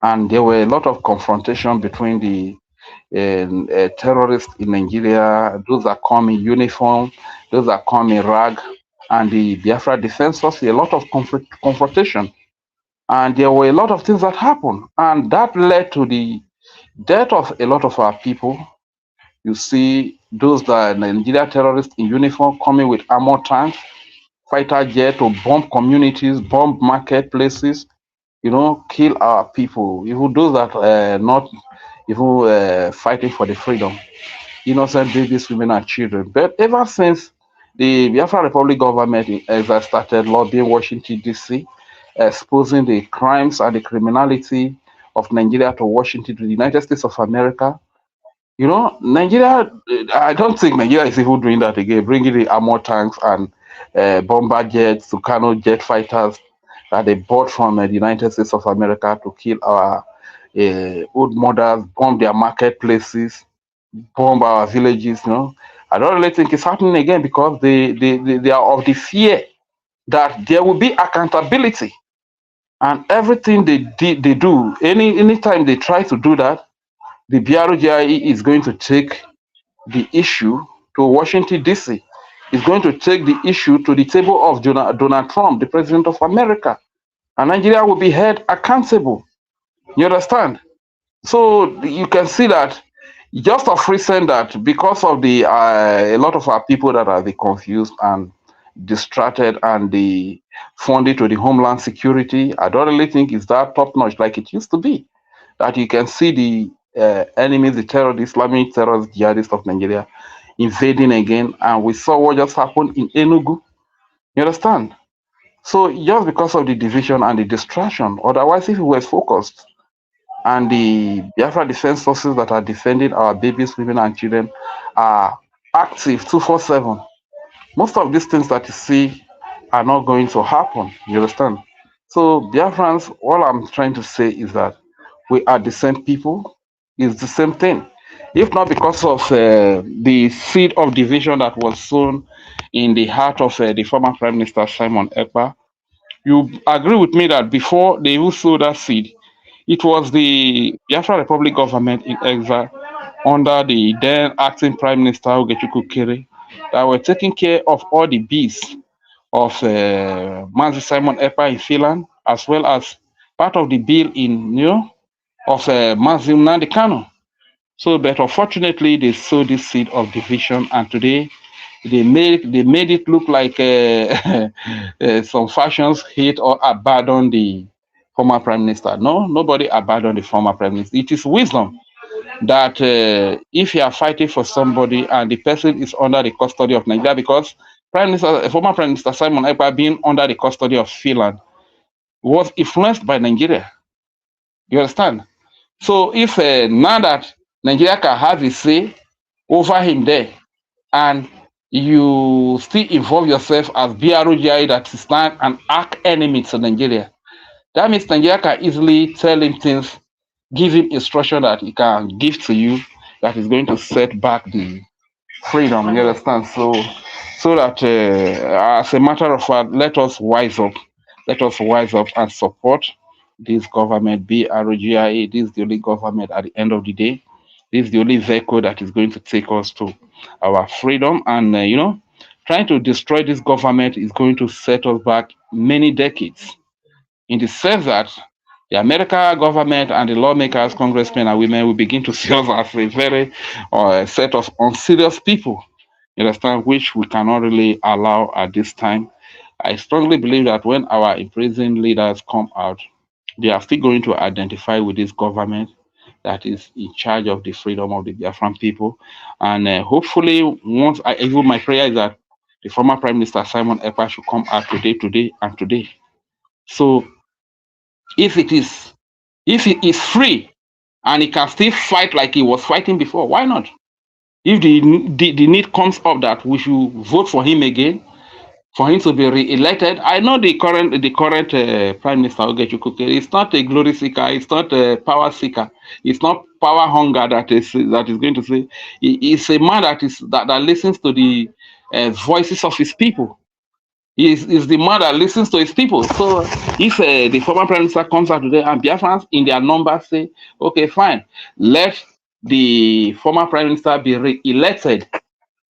Speaker 5: and there were a lot of confrontation between the terrorists in Nigeria, those that come in uniform, those that come in rag, and the Biafra Defense Force. A lot of confrontation. And there were a lot of things that happened, and that led to the death of a lot of our people. You see those that Nigeria terrorists in uniform coming with armored tanks, fighter jet to bomb communities, bomb marketplaces, kill our people, even those that not even fighting for the freedom, innocent babies, women, and children. But ever since the Biafra Republic government in exile started lobbying Washington, D.C., exposing the crimes and the criminality of Nigeria to Washington, to the United States of America, Nigeria, I don't think Nigeria is even doing that again, bringing the armor tanks and bomber jets, Tucano jet fighters that they bought from the United States of America to kill our old mothers, bomb their marketplaces, bomb our villages. I don't really think it's happening again because they are of the fear that there will be accountability, and everything they do, anytime they try to do that, the BRGIE is going to take the issue to Washington, D.C. Is going to take the issue to the table of Donald Trump, the president of America. And Nigeria will be held accountable. You understand? So you can see that just of recent that because of the a lot of our people that are the confused and distracted and the funding to the homeland security, I don't really think it's that top notch like it used to be. That you can see the enemies, the terrorists, Islamic terrorist jihadists of Nigeria invading again, and we saw what just happened in Enugu. You understand? So just because of the division and the distraction, otherwise if we were focused, and the Biafra defense forces that are defending our babies, women, and children are active 247, most of these things that you see are not going to happen. You understand? So Biafrans, all I'm trying to say is that we are the same people. It's the same thing. If not because of the seed of division that was sown in the heart of the former Prime Minister Simon Ekpa, you agree with me that before they even sow that seed, it was the Biafra Republic government in exile under the then acting Prime Minister Ogechukwu Kere that were taking care of all the beasts of Mazi Simon Ekpa in Finland, as well as part of the bill in of Mazi Nnamdi Kanu. So, but unfortunately, they sowed this seed of division, and today they made it look like some factions hate or abandon the former prime minister. No, nobody abandoned the former prime minister. It is wisdom that if you are fighting for somebody and the person is under the custody of Nigeria, because former prime minister Simon Ekpa being under the custody of Finland was influenced by Nigeria. You understand? So if now that Nigeria can have a say over him there, and you still involve yourself as BROGI that is not an arch enemy to Nigeria, that means Nigeria can easily tell him things, give him instruction that he can give to you that is going to set back the freedom. You understand? So that as a matter of fact, let us wise up. Let us wise up and support this government, BROGIA. This is the only government at the end of the day. This is the only vehicle that is going to take us to our freedom. And, trying to destroy this government is going to set us back many decades, in the sense that the American government and the lawmakers, congressmen and women will begin to see us as a very set of unserious people, you understand, which we cannot really allow at this time. I strongly believe that when our imprisoned leaders come out, they are still going to identify with this government that is in charge of the freedom of the Biafran people. And hopefully, even my prayer is that the former Prime Minister Simon Ekpa should come out today. So if he is free and he can still fight like he was fighting before, why not? If the need comes up that we should vote for him again, for him to be re-elected, I know the current Prime Minister Ogechukwu Kere is not a glory seeker, it's not a power seeker, it's not power hunger that is going to say. He's a man that listens to the voices of his people. Is the man that listens to his people. So if the former prime minister comes out today and Biafrans in their numbers say, okay, fine, let the former prime minister be re-elected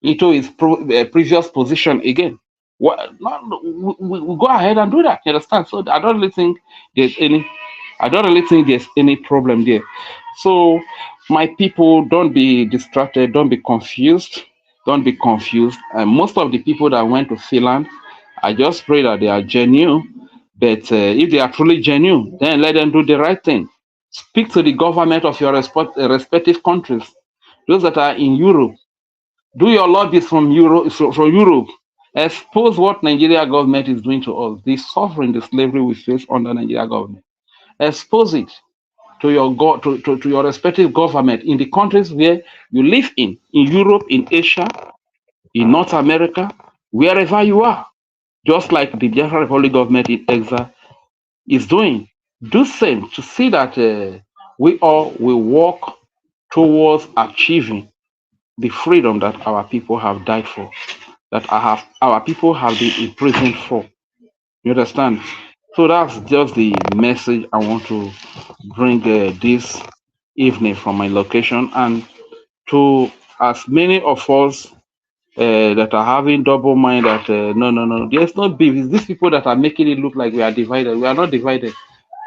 Speaker 5: into his previous position again, we go ahead and do that. You understand? So I don't really think there's any problem there. So my people, don't be distracted, don't be confused. And most of the people that went to Finland I just pray that they are genuine. But if they are truly genuine, then let them do the right thing. Speak to the government of your respective countries. Those that are in Europe, do your lobbies from Europe. From Europe, expose what Nigeria government is doing to us, the suffering, the slavery we face under Nigeria government. Expose it to your to your respective government in the countries where you live in Europe, in Asia, in North America, wherever you are. Just like the Biafran Republic government in exile is doing. Do same to see that we all will work towards achieving the freedom that our people have died for, that our people have been imprisoned for. You understand? So that's just the message I want to bring this evening from my location, and to as many of us that are having double mind that no, there's no beef. It's these people that are making it look like we are divided. We are not divided.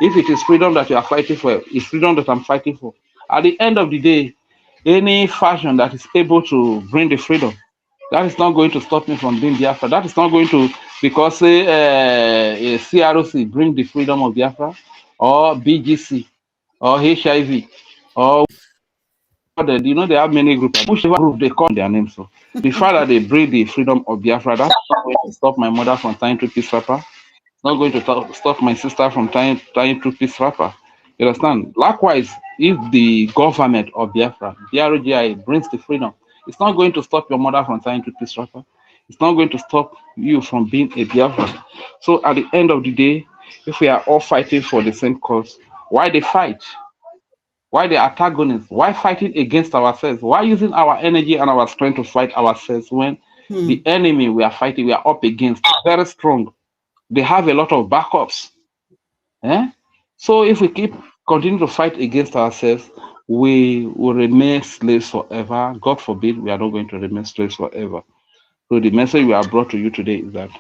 Speaker 5: If it is freedom that you are fighting for, it's freedom that I'm fighting for. At the end of the day, any faction that is able to bring the freedom, that is not going to stop me from being Biafra. That is not going to, because CROC bring the freedom of Biafra, or BGC, or HIV, or they have many groups. Whichever group they call their names. So the fact that they bring the freedom of Biafra, that's not going to stop my mother from tying two-piece wrapper. It's not going to stop my sister from tying two-piece wrapper. You understand? Likewise, if the government of Biafra, BRGI, brings the freedom, it's not going to stop your mother from tying two-piece wrapper. It's not going to stop you from being a Biafran. So at the end of the day, if we are all fighting for the same cause, why they fight? Why the antagonists? Why fighting against ourselves? Why using our energy and our strength to fight ourselves when the enemy we are fighting, we are up against, very strong. They have a lot of backups. So if we continue to fight against ourselves, we will remain slaves forever. God forbid we are not going to remain slaves forever. So the message we have brought to you today is that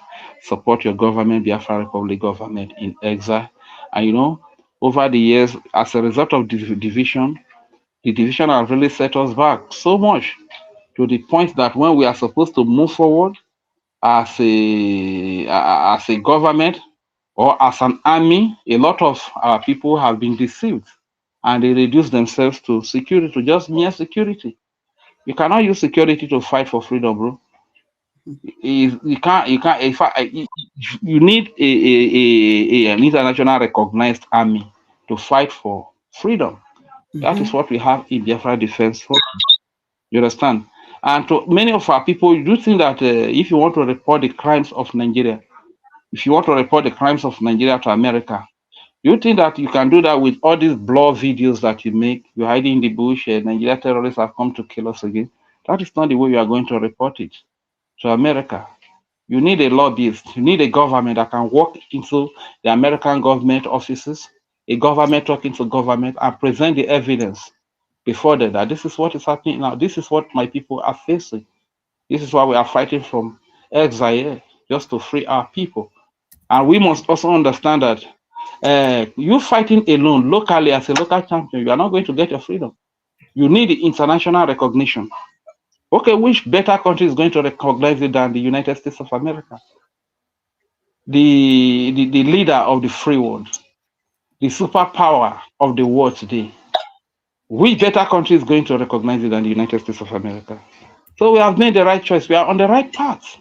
Speaker 5: support your government, Biafra Republic government in exile. And over the years, as a result of the division has really set us back so much, to the point that when we are supposed to move forward as a government or as an army, a lot of our people have been deceived, and they reduce themselves to security, to just mere security. You cannot use security to fight for freedom, bro. You can't. In fact, you need an international recognized army to fight for freedom. That is what we have in Biafra Defense Force. You understand? And to many of our people, you do think that if you want to report the crimes of Nigeria, to America, you think that you can do that with all these blur videos that you make? You're hiding in the bush, Nigeria terrorists have come to kill us again. That is not the way you are going to report it to America. You need a lobbyist. You need a government that can walk into the American government offices, a government talking to government, and present the evidence before them that this is what is happening now. This is what my people are facing. This is why we are fighting from exile, just to free our people. And we must also understand that you fighting alone locally as a local champion, you are not going to get your freedom. You need the international recognition. Okay, which better country is going to recognize it than the United States of America? The leader of the free world, the superpower of the world today. Which better country is going to recognize it than the United States of America? So we have made the right choice. We are on the right path.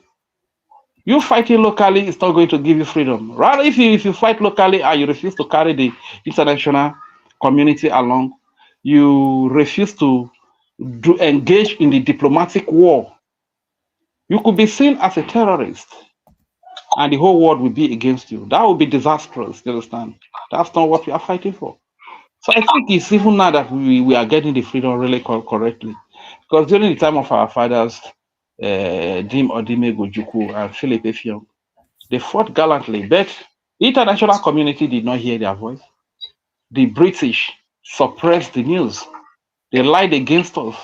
Speaker 5: You fighting locally is not going to give you freedom. Rather, if you fight locally and you refuse to carry the international community along, you refuse to engage in the diplomatic war, you could be seen as a terrorist, and the whole world will be against you. That would be disastrous. You understand? That's not what we are fighting for. So I think it's even now that we are getting the freedom really correctly. Because during the time of our fathers, Dim Odime Gojuku and Philip Effiong, they fought gallantly, but the international community did not hear their voice. The British suppressed the news. They lied against us.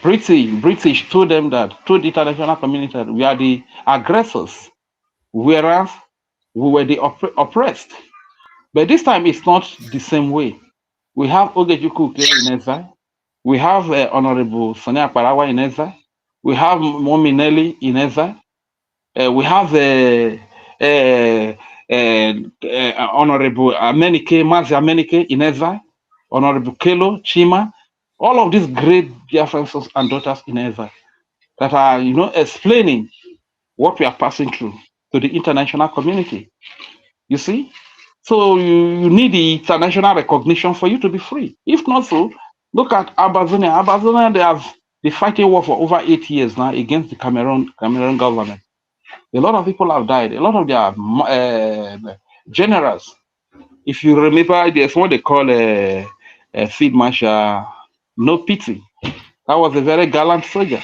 Speaker 5: British told the international community that we are the aggressors, whereas we were the oppressed. But this time it's not the same way. We have Ogejuku in exile. We have Honorable Sonia Parawa in exile. We have Mominelli in exile. We have Honorable Amenike, Mazi Amenike in exile, Honorable Kelo, Chima, all of these great Biafran sons and daughters in exile that are, explaining what we are passing through to the international community. You see? So you need the international recognition for you to be free. If not so, look at Abazonia. Abazonia, they have been fighting war for over 8 years now against the Cameroon government. A lot of people have died. A lot of their generals. If you remember, there's what they call a Field Marshal No Pity. That was a very gallant soldier,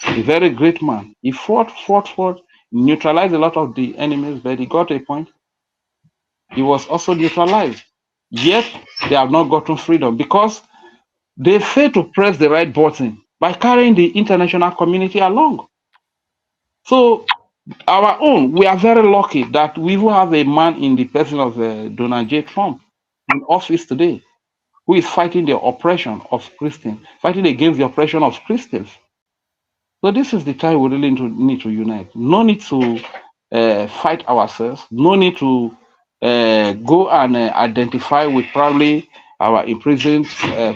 Speaker 5: a very great man. He fought, neutralized a lot of the enemies, but he got to a point. He was also neutralized. Yet they have not gotten freedom because they failed to press the right button by carrying the international community along. So our own, we are very lucky that we will have a man in the person of Donald J. Trump in office today who is fighting the oppression of Christians, fighting against the oppression of Christians. So this is the time we really need to unite. No need to fight ourselves. No need to go and identify with probably our imprisoned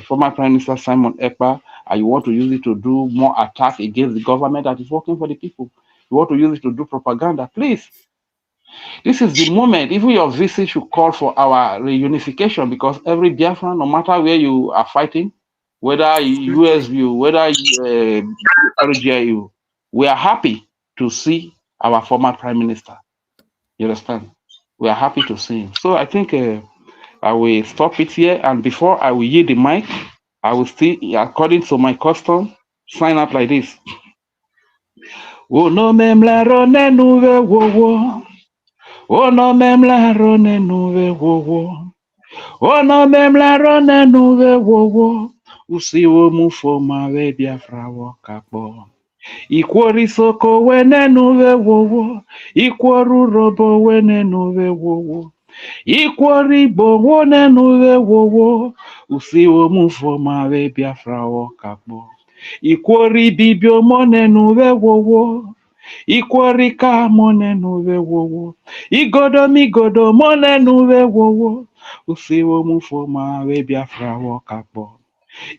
Speaker 5: former Prime Minister Simon Ekpa, and you want to use it to do more attack against the government that is working for the people. You want to use it to do propaganda. Please, this is the moment. Even your visit should call for our reunification because every Biafran, no matter where you are fighting, whether USU, whether RGIU, we are happy to see our former Prime Minister. You understand? We are happy to see him. So I think I will stop it here. And before I will yield the mic, I will still, according to my custom, sign up like this. Oh no memlaro nenuve wo. Oh no memlaro nenuve wo. Oh no memlaro nenuve wo. Usiwo mufo mawe Biafra wakapo. Ikwori soko wenenuve wo. Ikworu robo wenenuve wo. Ikwori bo wenenuve wo. Usiwo mufo mawe Biafra wakapo. Ikwori bibio monenuve wo. Ikwori ka monenuve wo. Igodo migodo monenuve wo. Usiwo mufo mawe Biafra wakapo.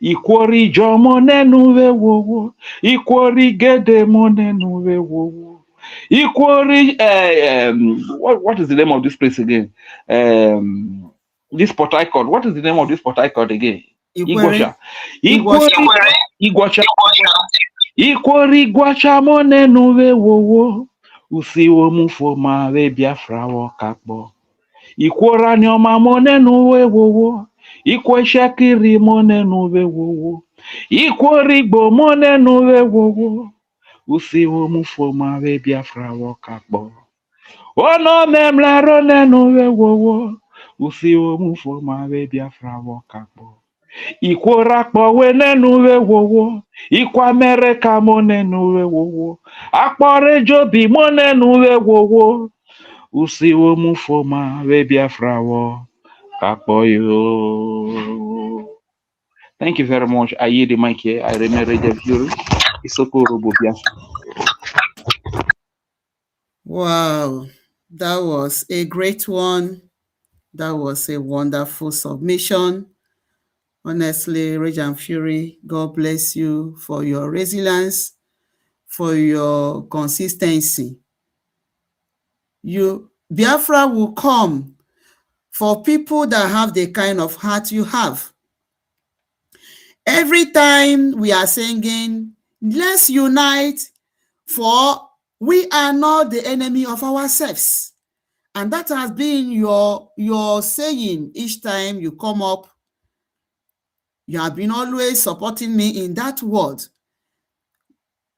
Speaker 5: Ikwori jomo nenuve wo. Ikwori gede monenuve wo. Ikwori what is the name of this place again? This Port Harcourt. What is the name of this Port Harcourt again? Igwasha. Igwasha. Ikwori gwacha monenuve wo. Usiwo mufo mawe Biafra wakapo. Ikwora nyoma monenuve wo. Ikwe shakiri monenuve wo. Ikwori gbo monenuve wo. Usiwo mufo mawe Biafra wakapo. Ono memlaro nenuve wo. Usiwo mufo mawe Biafra wakapo. Ikwora kpowe nenuve wo. Ikwa America monenuve wo. Akpore jobi monenuve wo. Usiwo mufo mawe Biafra wakapo. Thank you very much. I yield the mic here. I remain Reja Fury. Isoko Robo Biafra.
Speaker 1: Wow, that was a great one. That was a wonderful submission. Honestly, Rage and Fury, God bless you for your resilience, for your consistency. Biafra will come for people that have the kind of heart you have. Every time we are singing, let's unite, for we are not the enemy of ourselves. And that has been your saying each time you come up. You have been always supporting me in that word.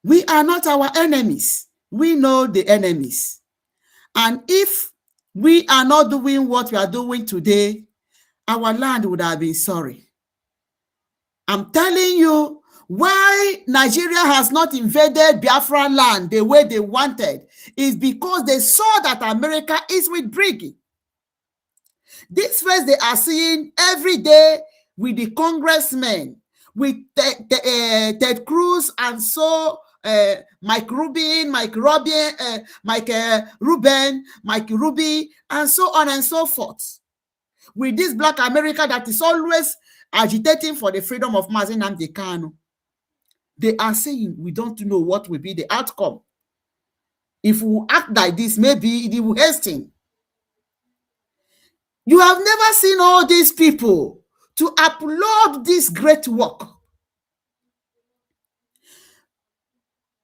Speaker 1: We are not our enemies. We know the enemies. And if we are not doing what we are doing today, our land would have been sorry. I'm telling you, why Nigeria has not invaded Biafra land the way they wanted is because they saw that America is with Briggy. This face they are seeing every day with the congressmen, with Ted Cruz and so Mike Rubin, Mike Robin, Mike Ruben, Mike Ruby, and so on and so forth. With this Black America that is always agitating for the freedom of Mazi Nnamdi Kanu, they are saying we don't know what will be the outcome. If we act like this, maybe it will hasten. You have never seen all these people to upload this great work.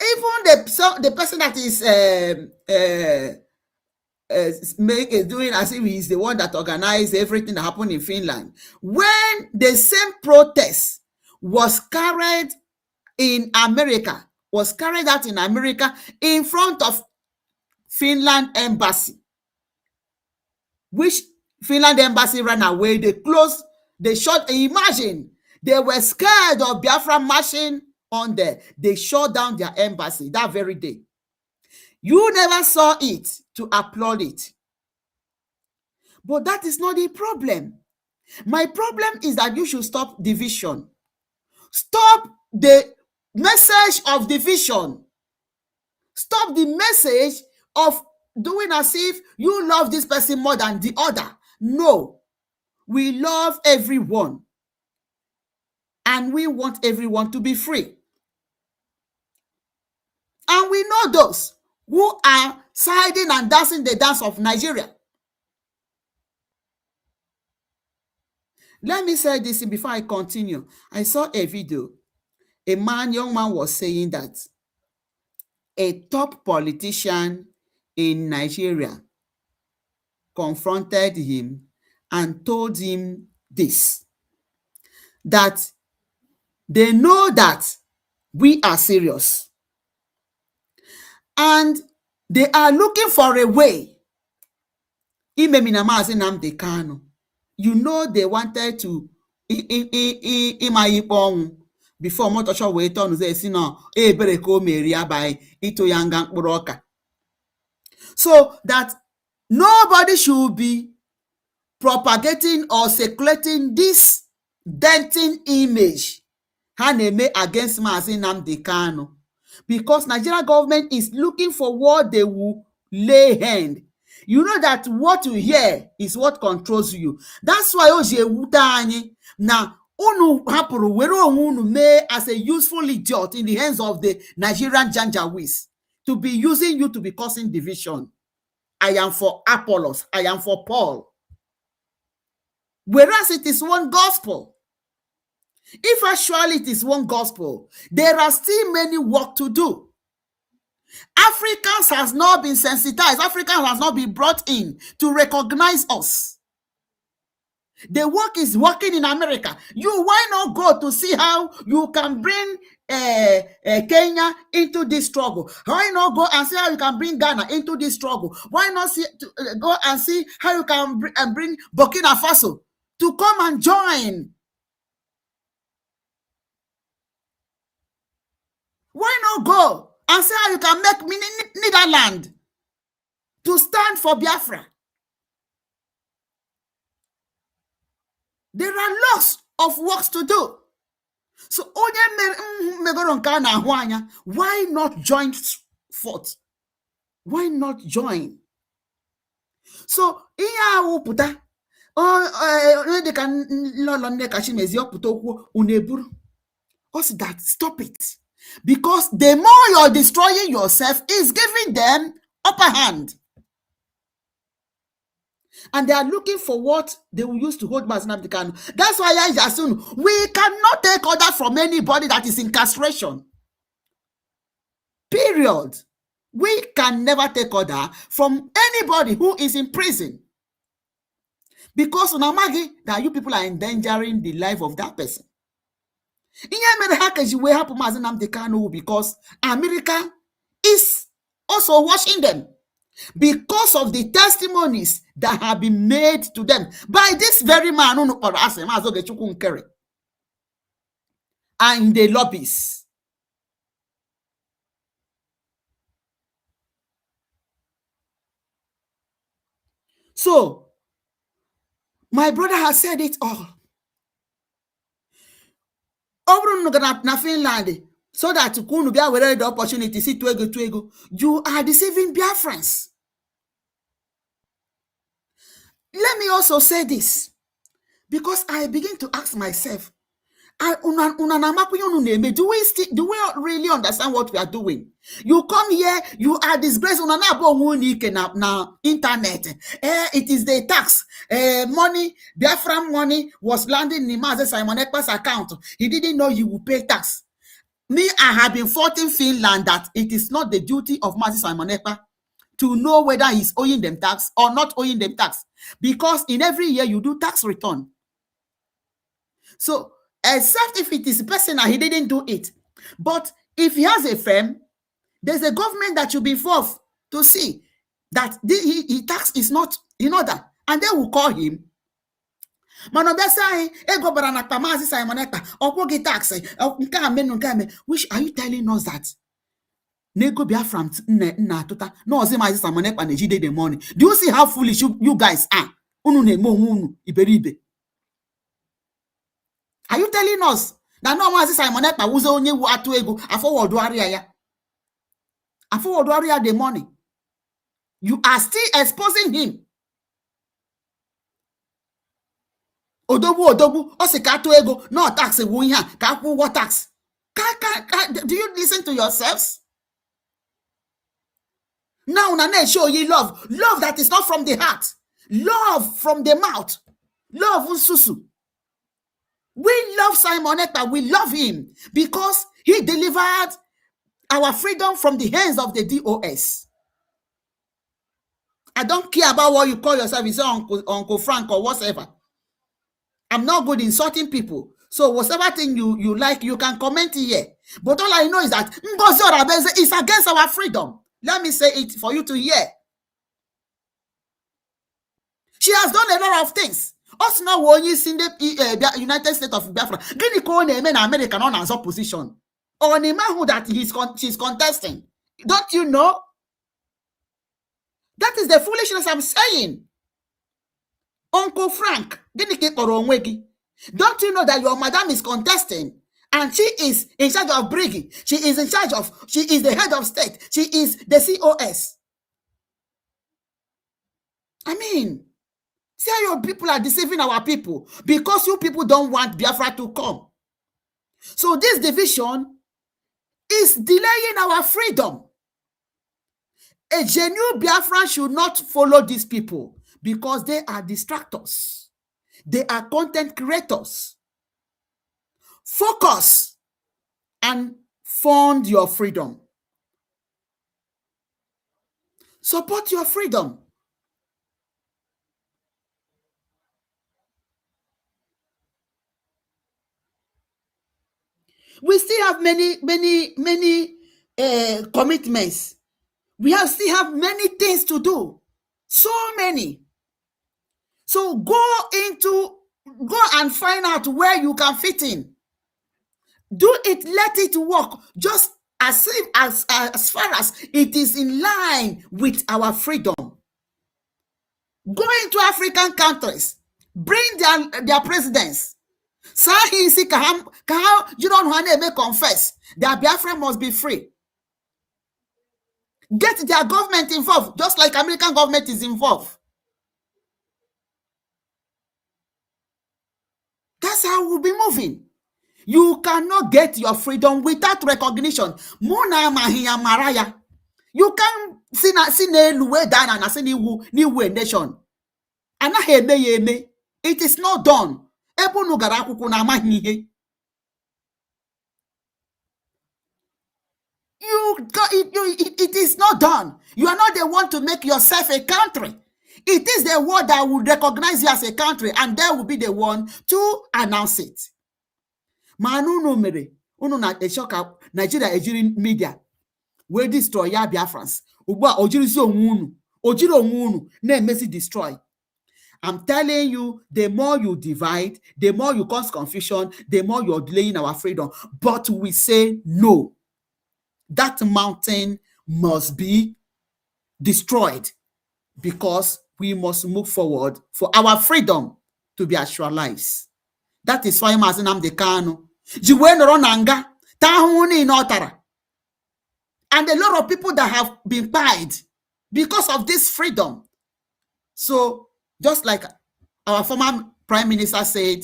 Speaker 1: Even the person that is doing as if he's the one that organized everything that happened in Finland. When the same protest was carried out in America in front of Finland embassy, which Finland embassy ran away. They closed, they shut. Imagine, they were scared of Biafra marching on there. They shut down their embassy that very day. You never saw it to applaud it. But that is not the problem. My problem is that you should stop division. Stop the message of division. Stop the message of doing as if you love this person more than the other. No, we love everyone. And we want everyone to be free. And we know those who are siding and dancing the dance of Nigeria. Let me say this before I continue. I saw a video. A young man was saying that a top politician in Nigeria confronted him and told him this, that they know that we are serious and they are looking for a way. You know, they wanted to before Motosho wee turn say no ebere ka o meri by ito yanga mkpụrụ ọka, so that nobody should be propagating or circulating this denting image ha na-eme against Mazi Nnamdi Kanu, because Nigeria government is looking for what they will lay hand. You know that what you hear is what controls you. That's why o ji ewute anyị na unu hapụrụ were onwe unu mee as a useful idiot in the hands of the Nigerian Janjaweeds to be using you to be causing division. I am for Apollos. I am for Paul. Whereas it is one gospel. If actually it is one gospel, there are still many work to do. Africans has not been sensitized. Africans has not been brought in to recognize us. The work is working in America. Why not go to see how you can bring Kenya into this struggle? Why not go and see how you can bring Ghana into this struggle? Why not go and see how you can bring Burkina Faso to come and join? Why not go and see how you can make Netherlands to stand for Biafra? There are lots of works to do. So, why not join forth? Why not join? So, that stop it. Because the more you're destroying yourself is giving them upper hand. And they are looking for what they will use to hold Mazi Nnamdi Kanu. That's why I assume we cannot take order from anybody that is incarceration. Period. We can never take order from anybody who is in prison. Because unamagi that you people are endangering the life of that person. Because America is also watching them. Because of the testimonies that have been made to them by this very man and the lobbies. So, my brother has said it all. Over na Finland, so that kunu bia were the opportunity see to ego. You are deceiving Biafrans. Let me also say this, because I begin to ask myself, do we really understand what we are doing? You come here, you are disgraced now internet. It is the tax money. Biafran money was landing in Mazi Simon Ekpa's account. He didn't know he would pay tax. Me, I have been fighting Finland that it is not the duty of Mazi Simon Ekpa to know whether he's owing them tax or not owing them tax, because in every year you do tax return. So except if it is personal, he didn't do it. But if he has a firm, there's a government that should be involved to see that he tax is not in order, and they will call him. Which are you telling us that? Nego Biafrans no the money. Do you see how foolish you guys are? Are you telling us that no Mazi Simon Ekpa was only atu ego afọwọdụ arịa ya? Afọwọdụ arịa the money. You are still exposing him. Odogwu ọ sị ka atụ ego no tax ewu ihe a ka akwụ ụgwọ tax. Do you listen to yourselves? Now na show you love that is not from the heart, love from the mouth, love unsusu. We love Simon Ekpa. We love him because he delivered our freedom from the hands of the DOS. I don't care about what you call yourself. You say Uncle Frank or whatever. I'm not good insulting people. So whatever thing you like, you can comment here. But all I know is that Ngozi Orabenze is against our freedom. Let me say it for you to hear. She has done a lot of things. Us now when you see the United States of Biafra, Guinea Corn in America on as opposition. Or the man who that she's contesting. Don't you know? That is the foolishness I'm saying. Uncle Frank, don't you know that your madam is contesting? And she is in charge of bringing. She is the head of state. She is the COS. I mean, see how your people are deceiving our people because you people don't want Biafra to come. So this division is delaying our freedom. A genuine Biafran should not follow these people because they are distractors. They are content creators. Focus and fund your freedom. Support your freedom. We still have many commitments. We still have many things to do. So many. So go and find out where you can fit in. Do it, let it work. Just as far as it is in line with our freedom. Go into African countries. Bring their presidents. You don't want to confess that Biafra must be free. Get their government involved, just like American government is involved. That's how we'll be moving. You cannot get your freedom without recognition. Mona Mahia Maraya. You can't see Luwe down and see new nation. It is not done. It is not done. You are not the one to make yourself a country. It is the world that will recognize you as a country, and they will be the one to announce it. Manu no mere, unu na eshoka Nigeria ejiri media we destroy ya Biafrans. Ugba ojirisi onwunu, ojiri onwunu na emesi destroy. I'm telling you, the more you divide, the more you cause confusion, the more you're delaying our freedom. But we say no. That mountain must be destroyed because we must move forward for our freedom to be actualized. That is why Mazinam Dekano. And a lot of people that have been paid because of this freedom. So just like our former prime minister said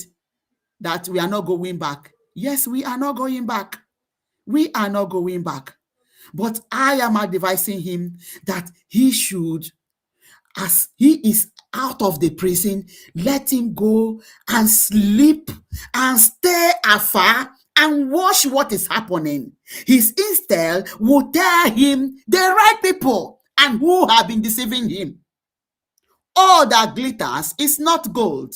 Speaker 1: that we are not going back. Yes, we are not going back. We are not going back. But I am advising him that he should, as he is out of the prison, let him go and sleep and stay afar and watch what is happening. His intel will tell him the right people and who have been deceiving him. All that glitters is not gold.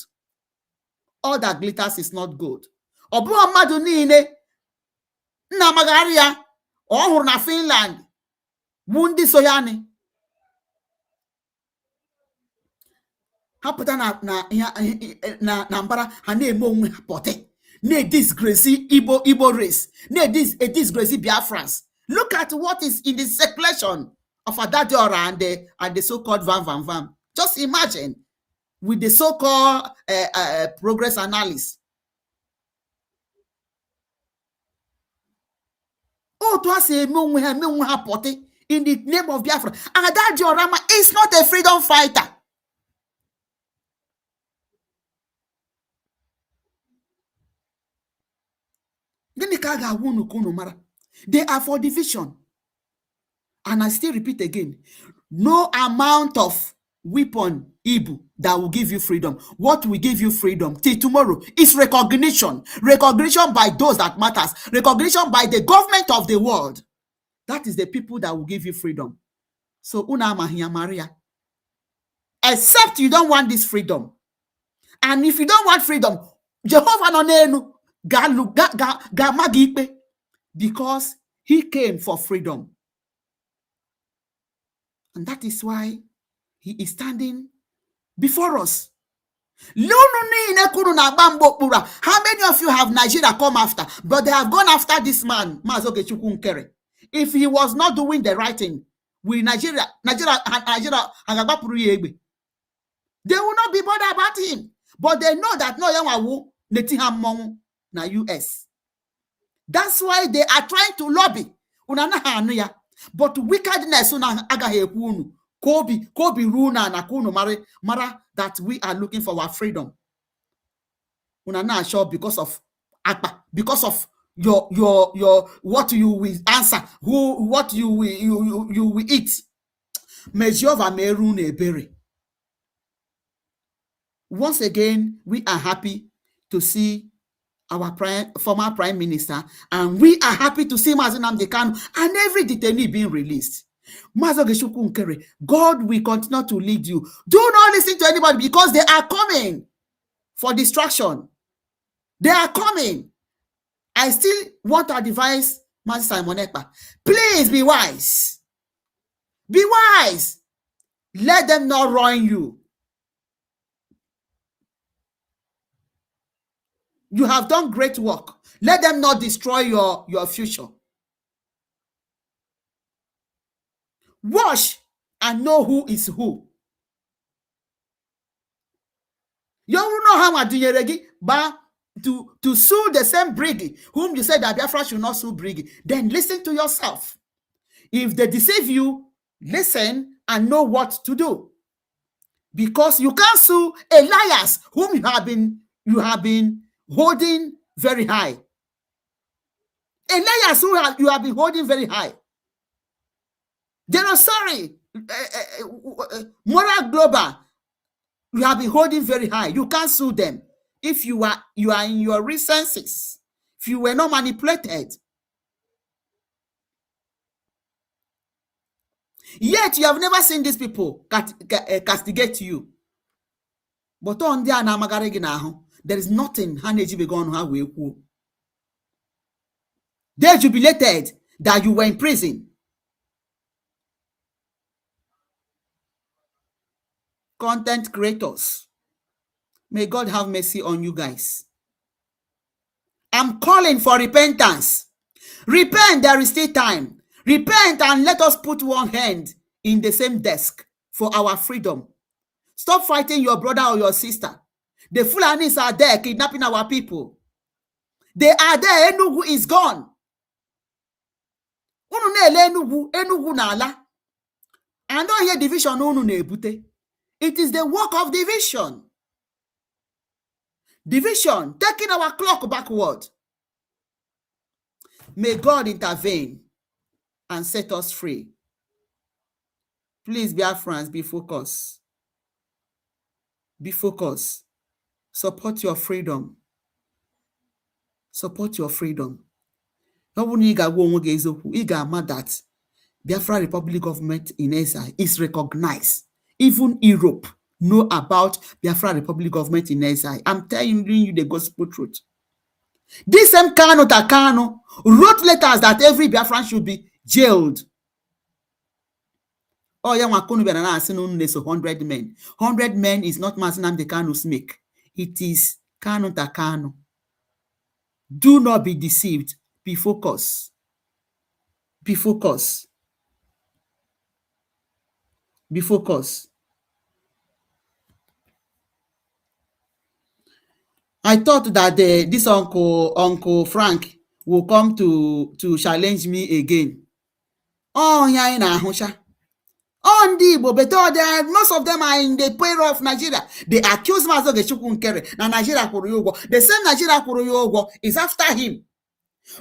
Speaker 1: All that glitters is not gold. Ọ bụrụ mmadụ niile nna magharị ya ọ hụrụ na Finland bụ ndị so ya ni ha pụta na mbara ha na-eme onwe ha pọte na-disgrace Igbo race, na-disgrace Biafrans. Look at what is in the circulation of Adadiora and the so-called Vam. Just imagine with the so-called progress analysis. To us in the name of Biafra. Adadiora is not a freedom fighter. They are for division. And I still repeat again, no amount of weapon Ibu that will give you freedom. What will give you freedom till tomorrow is recognition. Recognition by those that matters. Recognition by the government of the world. That is the people that will give you freedom. So una mahia Maria. Except you don't want this freedom. And if you don't want freedom, Jehovah nonenu ga because he came for freedom. And that is why he is standing before us. How many of you have Nigeria come after? But they have gone after this man, Mazoke Chukwunkere. If he was not doing the right thing, with Nigeria, they will not be bothered about him. But they know that no young Netiham na US. That's why they are trying to lobby. But wickedness Kobe Runa na Kuno Mara that we are looking for our freedom. Unana sure because of Akpa, because of your what you will answer, what you will eat. Mejova Merune Berry. Once again, we are happy to see our former prime minister, and we are happy to see Mazi Nnamdi Kanu and every detainee being released. Mazoke Chukwunkere, God will continue to lead you. Do not listen to anybody because they are coming for distraction. They are coming. I still want to advise Mazi Simon Ekpa. Please be wise. Be wise. Let them not ruin you. You have done great work. Let them not destroy your future. Watch and know who is who. You don't know how much but to sue the same Briggy whom you said that Biafra should not sue Briggy, then listen to yourself. If they deceive you, listen and know what to do. Because you can't sue Elias whom you have been holding very high. Elias who you have been holding very high. They're not sorry. Moral Global, you have been holding very high. You can't sue them. If you are in your recenses, if you were not manipulated. Yet you have never seen these people castigate you. But on there is nothing. They jubilated that you were in prison. Content creators, may God have mercy on you guys. I'm calling for repentance. Repent, there is still time. Repent and let us put one hand in the same desk for our freedom. Stop fighting your brother or your sister. The Fulanis are there kidnapping our people. They are there. Enugu is gone. unu na-ele Enugu n'ala, and don't hear division unu na-ebute. It is the work of division. Division, taking our clock backward. May God intervene and set us free. Please, Biafrans, be focused. Be focused. Support your freedom. Support your freedom. That Biafra Republic government in exile is recognized. Even Europe know about Biafra Republic government in exile. I'm telling you the gospel truth. This same Kano Takano wrote letters that every Biafran should be jailed. Oh, yeah, 100 men. 100 men is not Masinam the Kanu's make. It is Kano Takano. Do not be deceived. Be focused. Be focused. Be focused. I thought that this Uncle Frank will come to challenge me again. Oh, yeah, in Ahusha. On the Igbo, but most of them are in the payroll of Nigeria. They accuse Mazoge Chukwunkere. Now Nigeria Kuruyogo. The same Nigeria Kuruyogo is after him.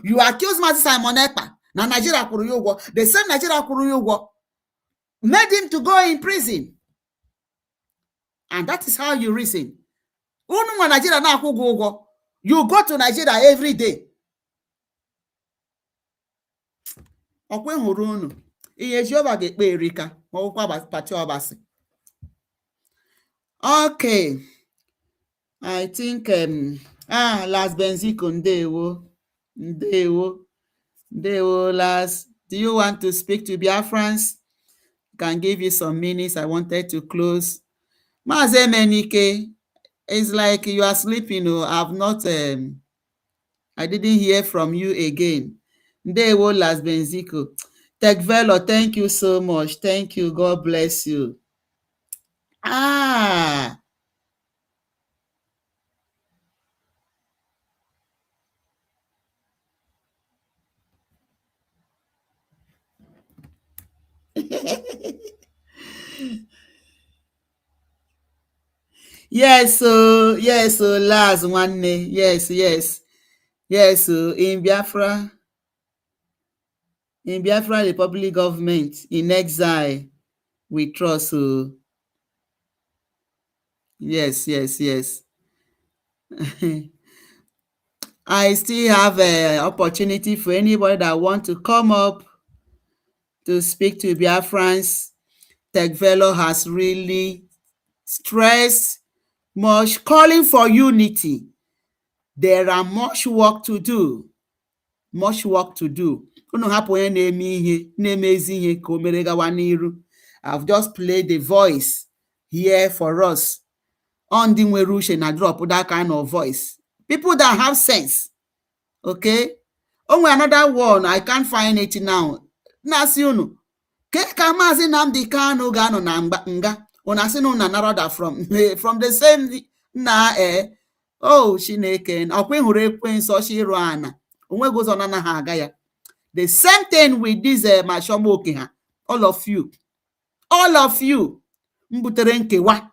Speaker 1: You accuse Mazi Simon Ekpa. Now Nigeria Kuruyogo. The same Nigeria Kuruyogo made him to go in prison. And that is how you reason. Nigeria na Kugogo. You go to Nigeria every day. Okwen hụrụ unu ihe Jehova ga-ekpe erika ma ọkwa pati ọbasi. Okay, I think last Benziko ndewo last. Do you want to speak to Biafrans? Can give you some minutes. I wanted to close. Maze Menike, it's like you are sleeping. I've not I didn't hear from you again. Ndewo last Benziko. Tekvelo, thank you so much. Thank you. God bless you. Yes, last one. Yes. In Biafra Republic government in exile, we trust. Yes. I still have an opportunity for anybody that want to come up to speak to Biafrans. Tekvelo has really stressed much, calling for unity. There are much work to do. Unu hapụ onye na-emezi ihe ka o mere gawa n'iru. I've just played the voice here for us. On the nwere uche na drop that kind of voice. People that have sense. Okay? Onwe another one, I can't find it now. Na-asị unu, ka Maazị Nnamdi Kanu ga-anọ na nga, unu asị na unu narrow from the same na oh Chineke, ọkwa ịhụrụ ekwensu ọchị ịrụ ana, onwego ụzọ na ha aga ya. The same thing with this Mashomoke ha, all of you, mbutere nkewa,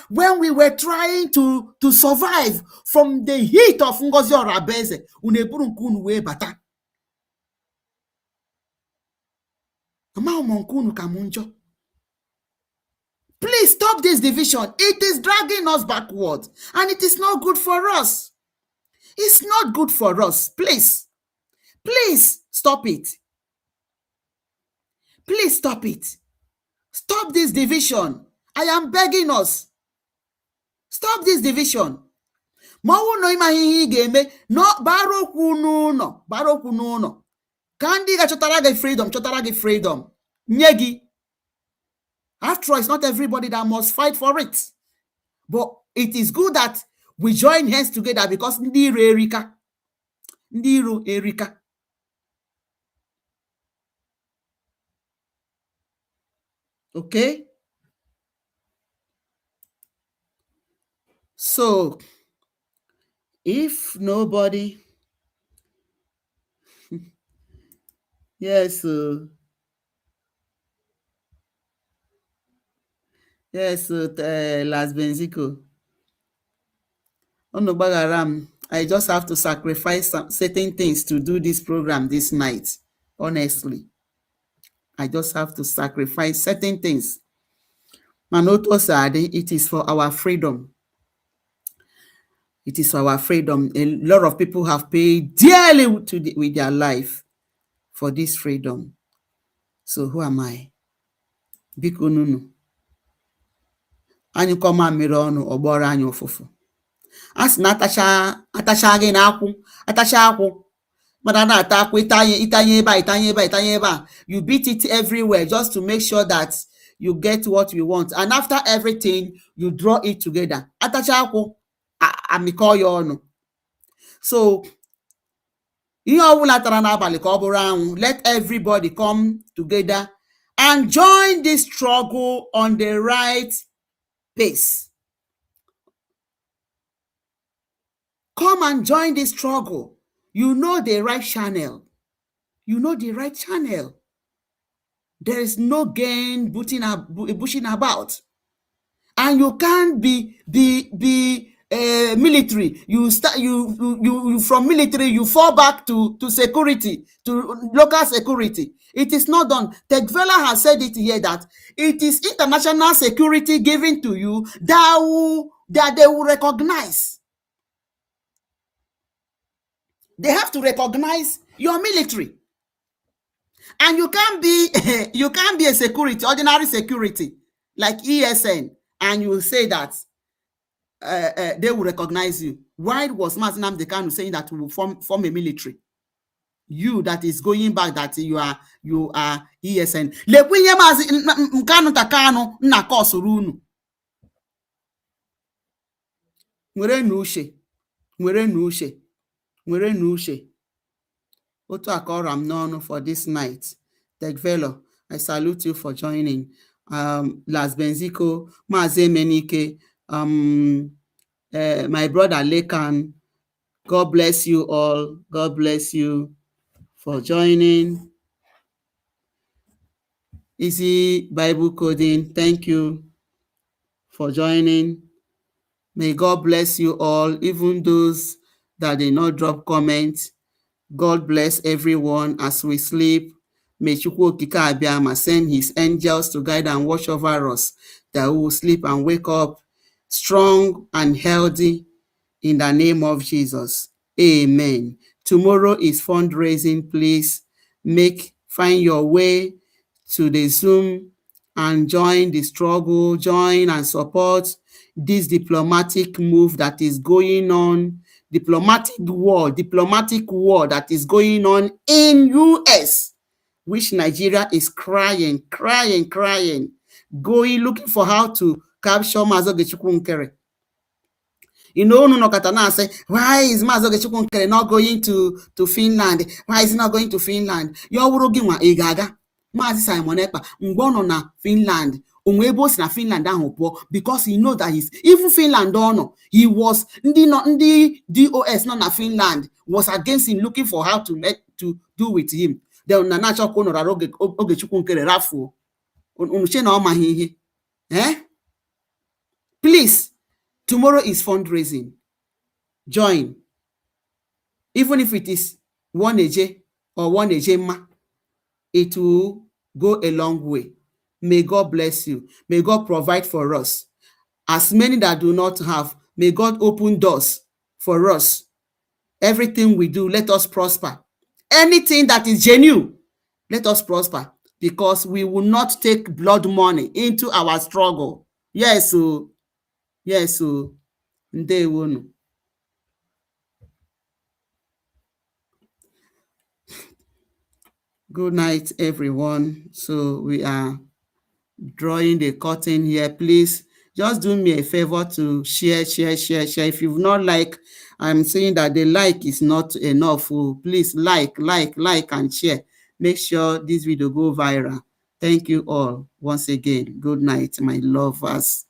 Speaker 1: when we were trying to survive from the heat of Ngozi Orabeze, unu eburu nke unu wee bata. Please stop this division. It is dragging us backwards and it is not good for us. It's not good for us. Please stop it. Please stop it. Stop this division. I am begging us. Stop this division. Mawu no ima ihe ga-eme no barokwu n'ụlọ. Ka ndị ga-chọtara gị freedom. Nye gị. After all, it's not everybody that must fight for it. But it is good that we join hands together because ndị iro erika. Okay? So, if nobody Yes, yes, Las Benzico. Onogbaghara, I just have to sacrifice certain things to do this program this night. Honestly, I just have to sacrifice certain things. Manoto Sade, it is for our freedom. It is for our freedom. A lot of people have paid dearly with their life for this freedom. So who am I? Biko nunu. Anyị kọma mmiri ọnụ ọgbọrọ anyị ụfụfụ. A sị na atacha gị na akwụ, atacha akwụ. But na-ata akwụ itanye ebe a, itanye ebe a. You beat it everywhere just to make sure that you get what you want. And after everything, you draw it together. Atacha akwụ, amịkọ ya ọnụ. So, ihe ọbụla tara n'abalị ka ọ bụrụ anwụ. Let everybody come together and join this struggle on the right pace. Come and join this struggle. You know the right channel. You know the right channel. There is no gain bushing about. And you can't be military. You from military, you fall back to security, to local security. It is not done. Tekvela has said it here that it is international security given to you that they will recognize. They have to recognize your military. And you can't be a security, ordinary security, like ESN, and you say that they will recognize you. Why was Mazi Nnamdi Kanu saying that we will form a military? You that is going back that you are ESN. Lekwenye Mazi Nkanu Takanu na kosuru unu. Nwere n'uche. Otu akọrọ m n'ọnụ for this night. Tekvelo, I salute you for joining. Las Benzico, Mazi Emenike, my brother Lekan, God bless you all. God bless you for joining. Easy Bible Coding, thank you for joining. May God bless you all, even those that did not drop comments. God bless everyone as we sleep. May Chukwu Okike Abiama send his angels to guide and watch over us, that we will sleep and wake up strong and healthy in the name of Jesus. Amen. Tomorrow is fundraising. Please find your way to the Zoom and join the struggle, join and support this diplomatic move that is going on, diplomatic war that is going on in US, which Nigeria is crying, going looking for how to capture Mazi Ogechukwu Nkere. You know, no say, why is Mazi Ogechukwu Nkere not going to Finland? Why is he not going to Finland? Yowuruginwa Igaga. Mazi Simon Ekpa, Ngono na Finland. Onwebo si na Finland ahụ pụọ, because he know that even Finland ono, he was ndị DOS nọ na Finland was against him, looking for how to do with him. Then na na-achọ ka ụnọrọ Ogechukwu Nkere rafuo. Unuche na ọ maghị ihe. Please, tomorrow is fundraising. Join. Even if it is one eje or one ejema, it will go a long way. May God bless you. May God provide for us. As many that do not have, may God open doors for us. Everything we do, let us prosper. Anything that is genuine, let us prosper, because we will not take blood money into our struggle. Yes, so Ndewonu. Good night, everyone. So we are drawing the curtain here. Please just do me a favor to share. If you've not liked, I'm saying that the like is not enough. Please like and share. Make sure this video go viral. Thank you all once again. Good night, my lovers.